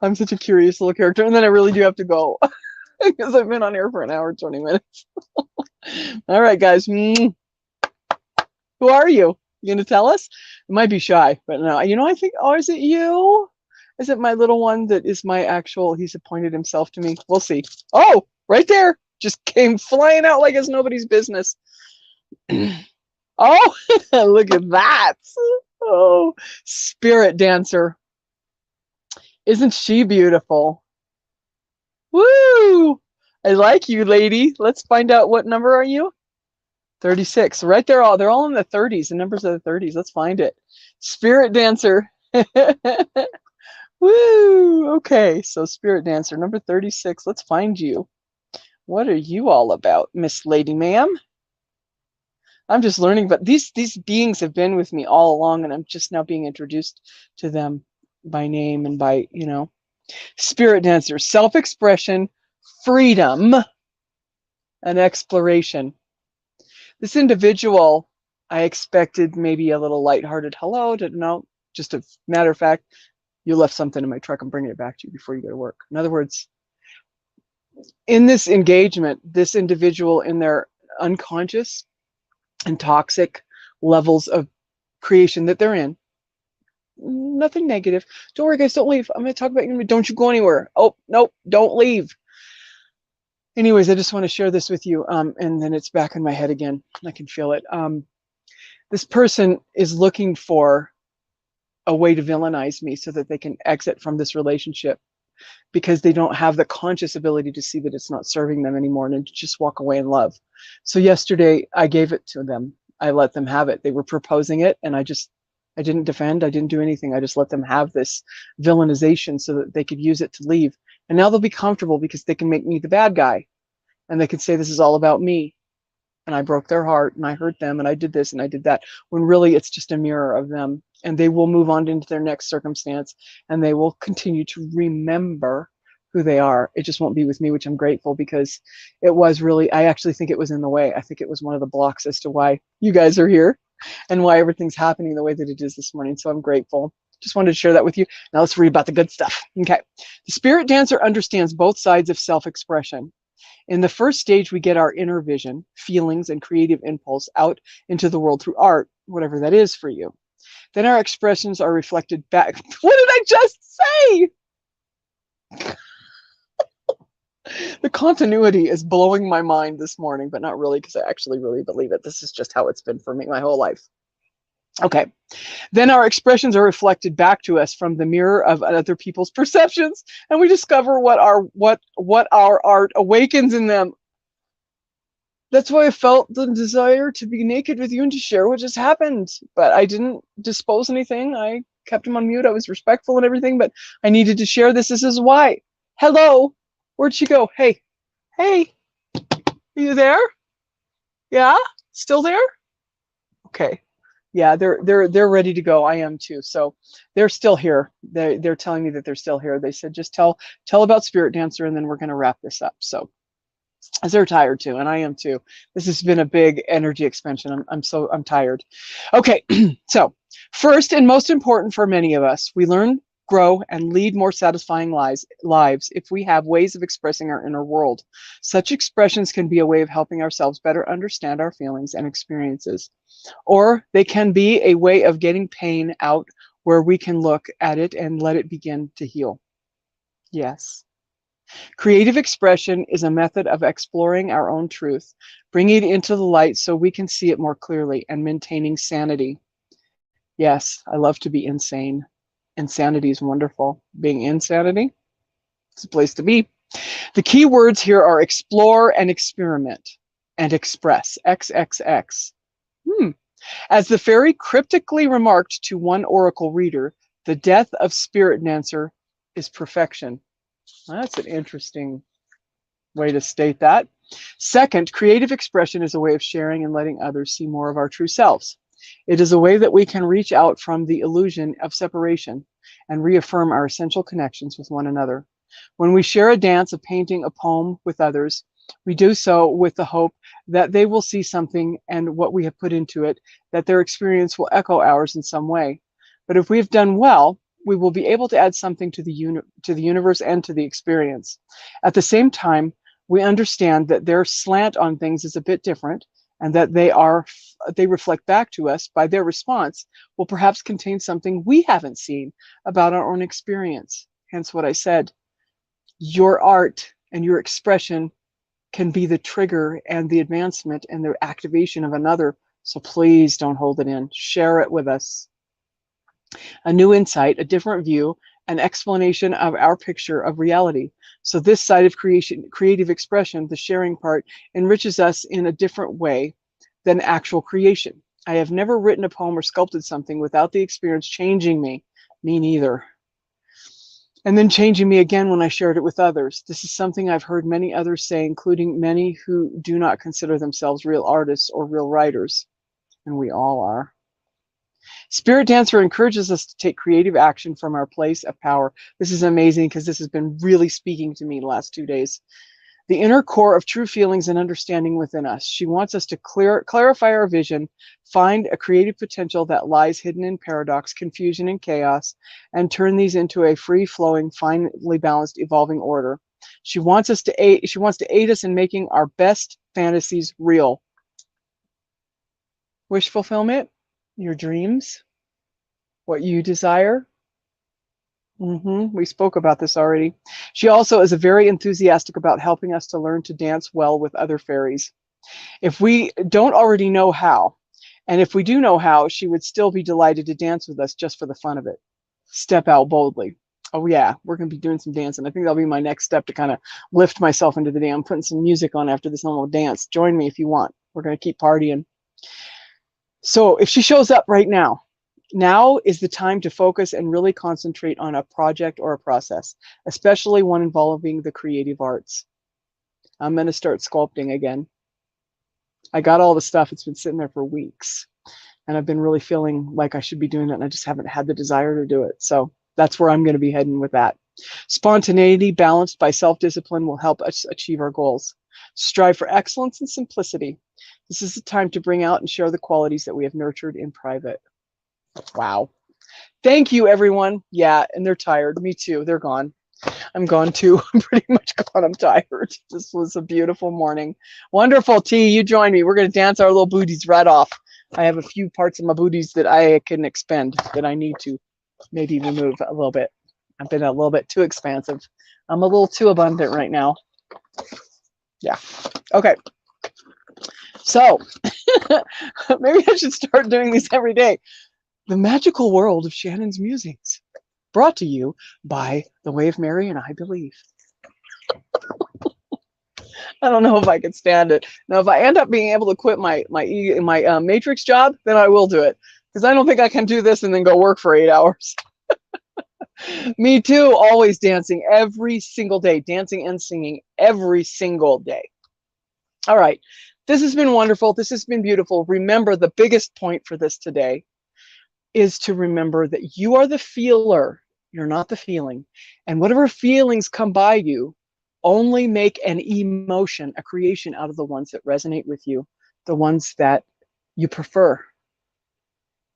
I'm such a curious little character, and then I really do have to go because I've been on air for an hour 20 minutes. All right, guys. Who are you? You gonna tell us? It might be shy, but no. I think. Oh, is it you? Is it my little one that is my actual? He's appointed himself to me. We'll see. Oh, right there. Just came flying out like it's nobody's business. Oh, look at that. Oh, spirit dancer. Isn't she beautiful? Woo! I like you, lady. Let's find out what number are you? 36. Right there, they're all in the 30s. The numbers of the 30s. Let's find it. Spirit dancer. Woo! Okay, so spirit dancer number 36. Let's find you. What are you all about, Miss Lady Ma'am? I'm just learning, but these beings have been with me all along, and I'm just now being introduced to them by name and by, spirit dancer, self-expression, freedom, and exploration. This individual I expected maybe a little lighthearted hello. No, just a matter of fact, you left something in my truck. I'm bringing it back to you before you go to work. In other words, in this engagement, this individual in their unconscious and toxic levels of creation that they're in, nothing negative. Don't worry, guys, don't leave. I'm going to talk about you. Don't you go anywhere. Oh, nope, don't leave. Anyways, I just want to share this with you. And then it's back in my head again. I can feel it. This person is looking for a way to villainize me so that they can exit from this relationship, because they don't have the conscious ability to see that it's not serving them anymore and to just walk away in love. So yesterday I gave it to them. I let them have it. They were proposing it, and I didn't defend. I didn't do anything. I just let them have this villainization so that they could use it to leave. And now they'll be comfortable because they can make me the bad guy, and they can say this is all about me. And I broke their heart, and I hurt them, and I did this and I did that, when really it's just a mirror of them. And they will move on into their next circumstance, and they will continue to remember who they are. It just won't be with me, which I'm grateful, because it was really, I actually think it was in the way. I think it was one of the blocks as to why you guys are here and why everything's happening the way that it is this morning. So I'm grateful. Just wanted to share that with you. Now let's read about the good stuff. Okay. The spirit dancer understands both sides of self-expression. In the first stage, we get our inner vision, feelings, and creative impulse out into the world through art, whatever that is for you. Then our expressions are reflected back. What did I just say? The continuity is blowing my mind this morning, but not really, because I actually really believe it. This is just how it's been for me my whole life. Okay. Then our expressions are reflected back to us from the mirror of other people's perceptions, and we discover what our art awakens in them. That's why I felt the desire to be naked with you and to share what just happened. But I didn't dispose anything. I kept him on mute. I was respectful and everything, but I needed to share this. This is why. Hello. Where'd she go? Hey. Hey. Are you there? Yeah? Still there? Okay. Yeah, they're ready to go. I am too. So they're still here. They're telling me that they're still here. They said just tell about Spirit Dancer, and then we're going to wrap this up. So as they're tired too, and I am too. This has been a big energy expansion. I'm tired. Okay, so first and most important for many of us, we learn, grow, and lead more satisfying lives if we have ways of expressing our inner world. Such expressions can be a way of helping ourselves better understand our feelings and experiences, or they can be a way of getting pain out where we can look at it and let it begin to heal. Yes. Creative expression is a method of exploring our own truth, bringing it into the light so we can see it more clearly, and maintaining sanity. Yes, I love to be insane. Insanity is wonderful. Being insanity, it's a place to be. The key words here are explore and experiment and express. XXX. As the fairy cryptically remarked to one oracle reader, the death of Spirit Dancer is perfection. That's an interesting way to state that. Second, creative expression is a way of sharing and letting others see more of our true selves. It is a way that we can reach out from the illusion of separation and reaffirm our essential connections with one another. When we share a dance, a painting, a poem with others, we do so with the hope that they will see something and what we have put into it, that their experience will echo ours in some way. But if we have done well, we will be able to add something to the universe and to the experience. At the same time, we understand that their slant on things is a bit different, and that they reflect back to us by their response will perhaps contain something we haven't seen about our own experience. Hence what I said, your art and your expression can be the trigger and the advancement and the activation of another. So please don't hold it in. Share it with us. A new insight, a different view, an explanation of our picture of reality. So this side of creative expression, the sharing part, enriches us in a different way than actual creation. I have never written a poem or sculpted something without the experience changing me. Me neither. And then changing me again when I shared it with others. This is something I've heard many others say, including many who do not consider themselves real artists or real writers. And we all are. Spirit Dancer encourages us to take creative action from our place of power. This is amazing because this has been really speaking to me the last 2 days. the inner core of true feelings and understanding within us. She wants us to clarify our vision, find a creative potential that lies hidden in paradox, confusion, and chaos, and turn these into a free-flowing, finely balanced, evolving order. She wants us to aid, she wants to aid us in making our best fantasies real. Wish fulfillment, your dreams, what you desire. We spoke about this already. She also is very enthusiastic about helping us to learn to dance well with other fairies. If we don't already know how, and if we do know how, she would still be delighted to dance with us just for the fun of it. Step out boldly. Oh yeah, we're going to be doing some dancing. I think that'll be my next step to kind of lift myself into the day. I'm putting some music on after this, and we'll dance. Join me if you want. We're going to keep partying. So if she shows up right now, now is the time to focus and really concentrate on a project or a process, especially one involving the creative arts. I'm going to start sculpting again. I got all the stuff. It's been sitting there for weeks, and I've been really feeling like I should be doing it, and I just haven't had the desire to do it. So that's where I'm going to be heading with that. Spontaneity balanced by self-discipline will help us achieve our goals. Strive for excellence and simplicity. This is the time to bring out and share the qualities that we have nurtured in private. Wow. Thank you, everyone. Yeah, and they're tired. Me too. They're gone. I'm gone too. I'm pretty much gone. I'm tired. This was a beautiful morning. Wonderful, T. You join me. We're going to dance our little booties right off. I have a few parts of my booties that I can expend, that I need to maybe remove a little bit. I've been a little bit too expansive. I'm a little too abundant right now. Yeah. Okay. So maybe I should start doing these every day. The magical world of Shannon's musings, brought to you by The Way of Mary and I Believe. I don't know if I could stand it. Now, if I end up being able to quit my Matrix job, then I will do it, because I don't think I can do this and then go work for 8 hours. Me too, always dancing every single day, dancing and singing every single day. All right, this has been wonderful. This has been beautiful. Remember, the biggest point for this today is to remember that you are the feeler. You're not the feeling. And whatever feelings come by you, only make an emotion, a creation out of the ones that resonate with you, the ones that you prefer.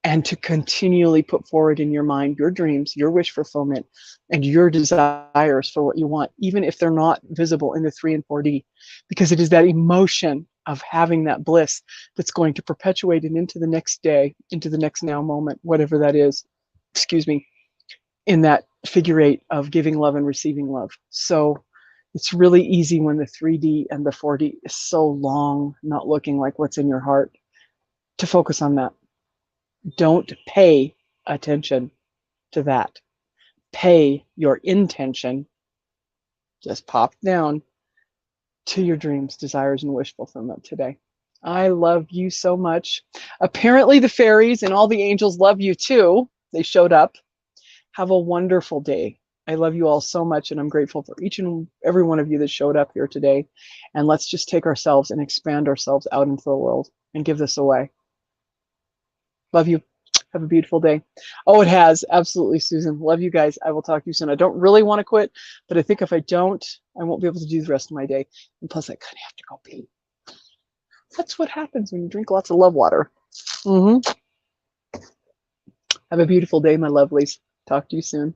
And to continually put forward in your mind your dreams, your wish fulfillment, and your desires for what you want, even if they're not visible in the 3 and 4D, because it is that emotion of having that bliss that's going to perpetuate it into the next day, into the next now moment, whatever that is, excuse me, in that figure 8 of giving love and receiving love. So it's really easy when the 3D and the 4D is so long, not looking like what's in your heart, to focus on that. Don't pay attention to that. Pay your intention, just pop down to your dreams, desires, and wish fulfillment today. I love you so much. Apparently the fairies and all the angels love you too. They showed up. Have a wonderful day. I love you all so much, and I'm grateful for each and every one of you that showed up here today. And let's just take ourselves and expand ourselves out into the world and give this away. Love you. Have a beautiful day. Oh, it has. Absolutely, Susan. Love you guys. I will talk to you soon. I don't really want to quit, but I think if I don't, I won't be able to do the rest of my day. And plus, I kind of have to go pee. That's what happens when you drink lots of love water. Have a beautiful day, my lovelies. Talk to you soon.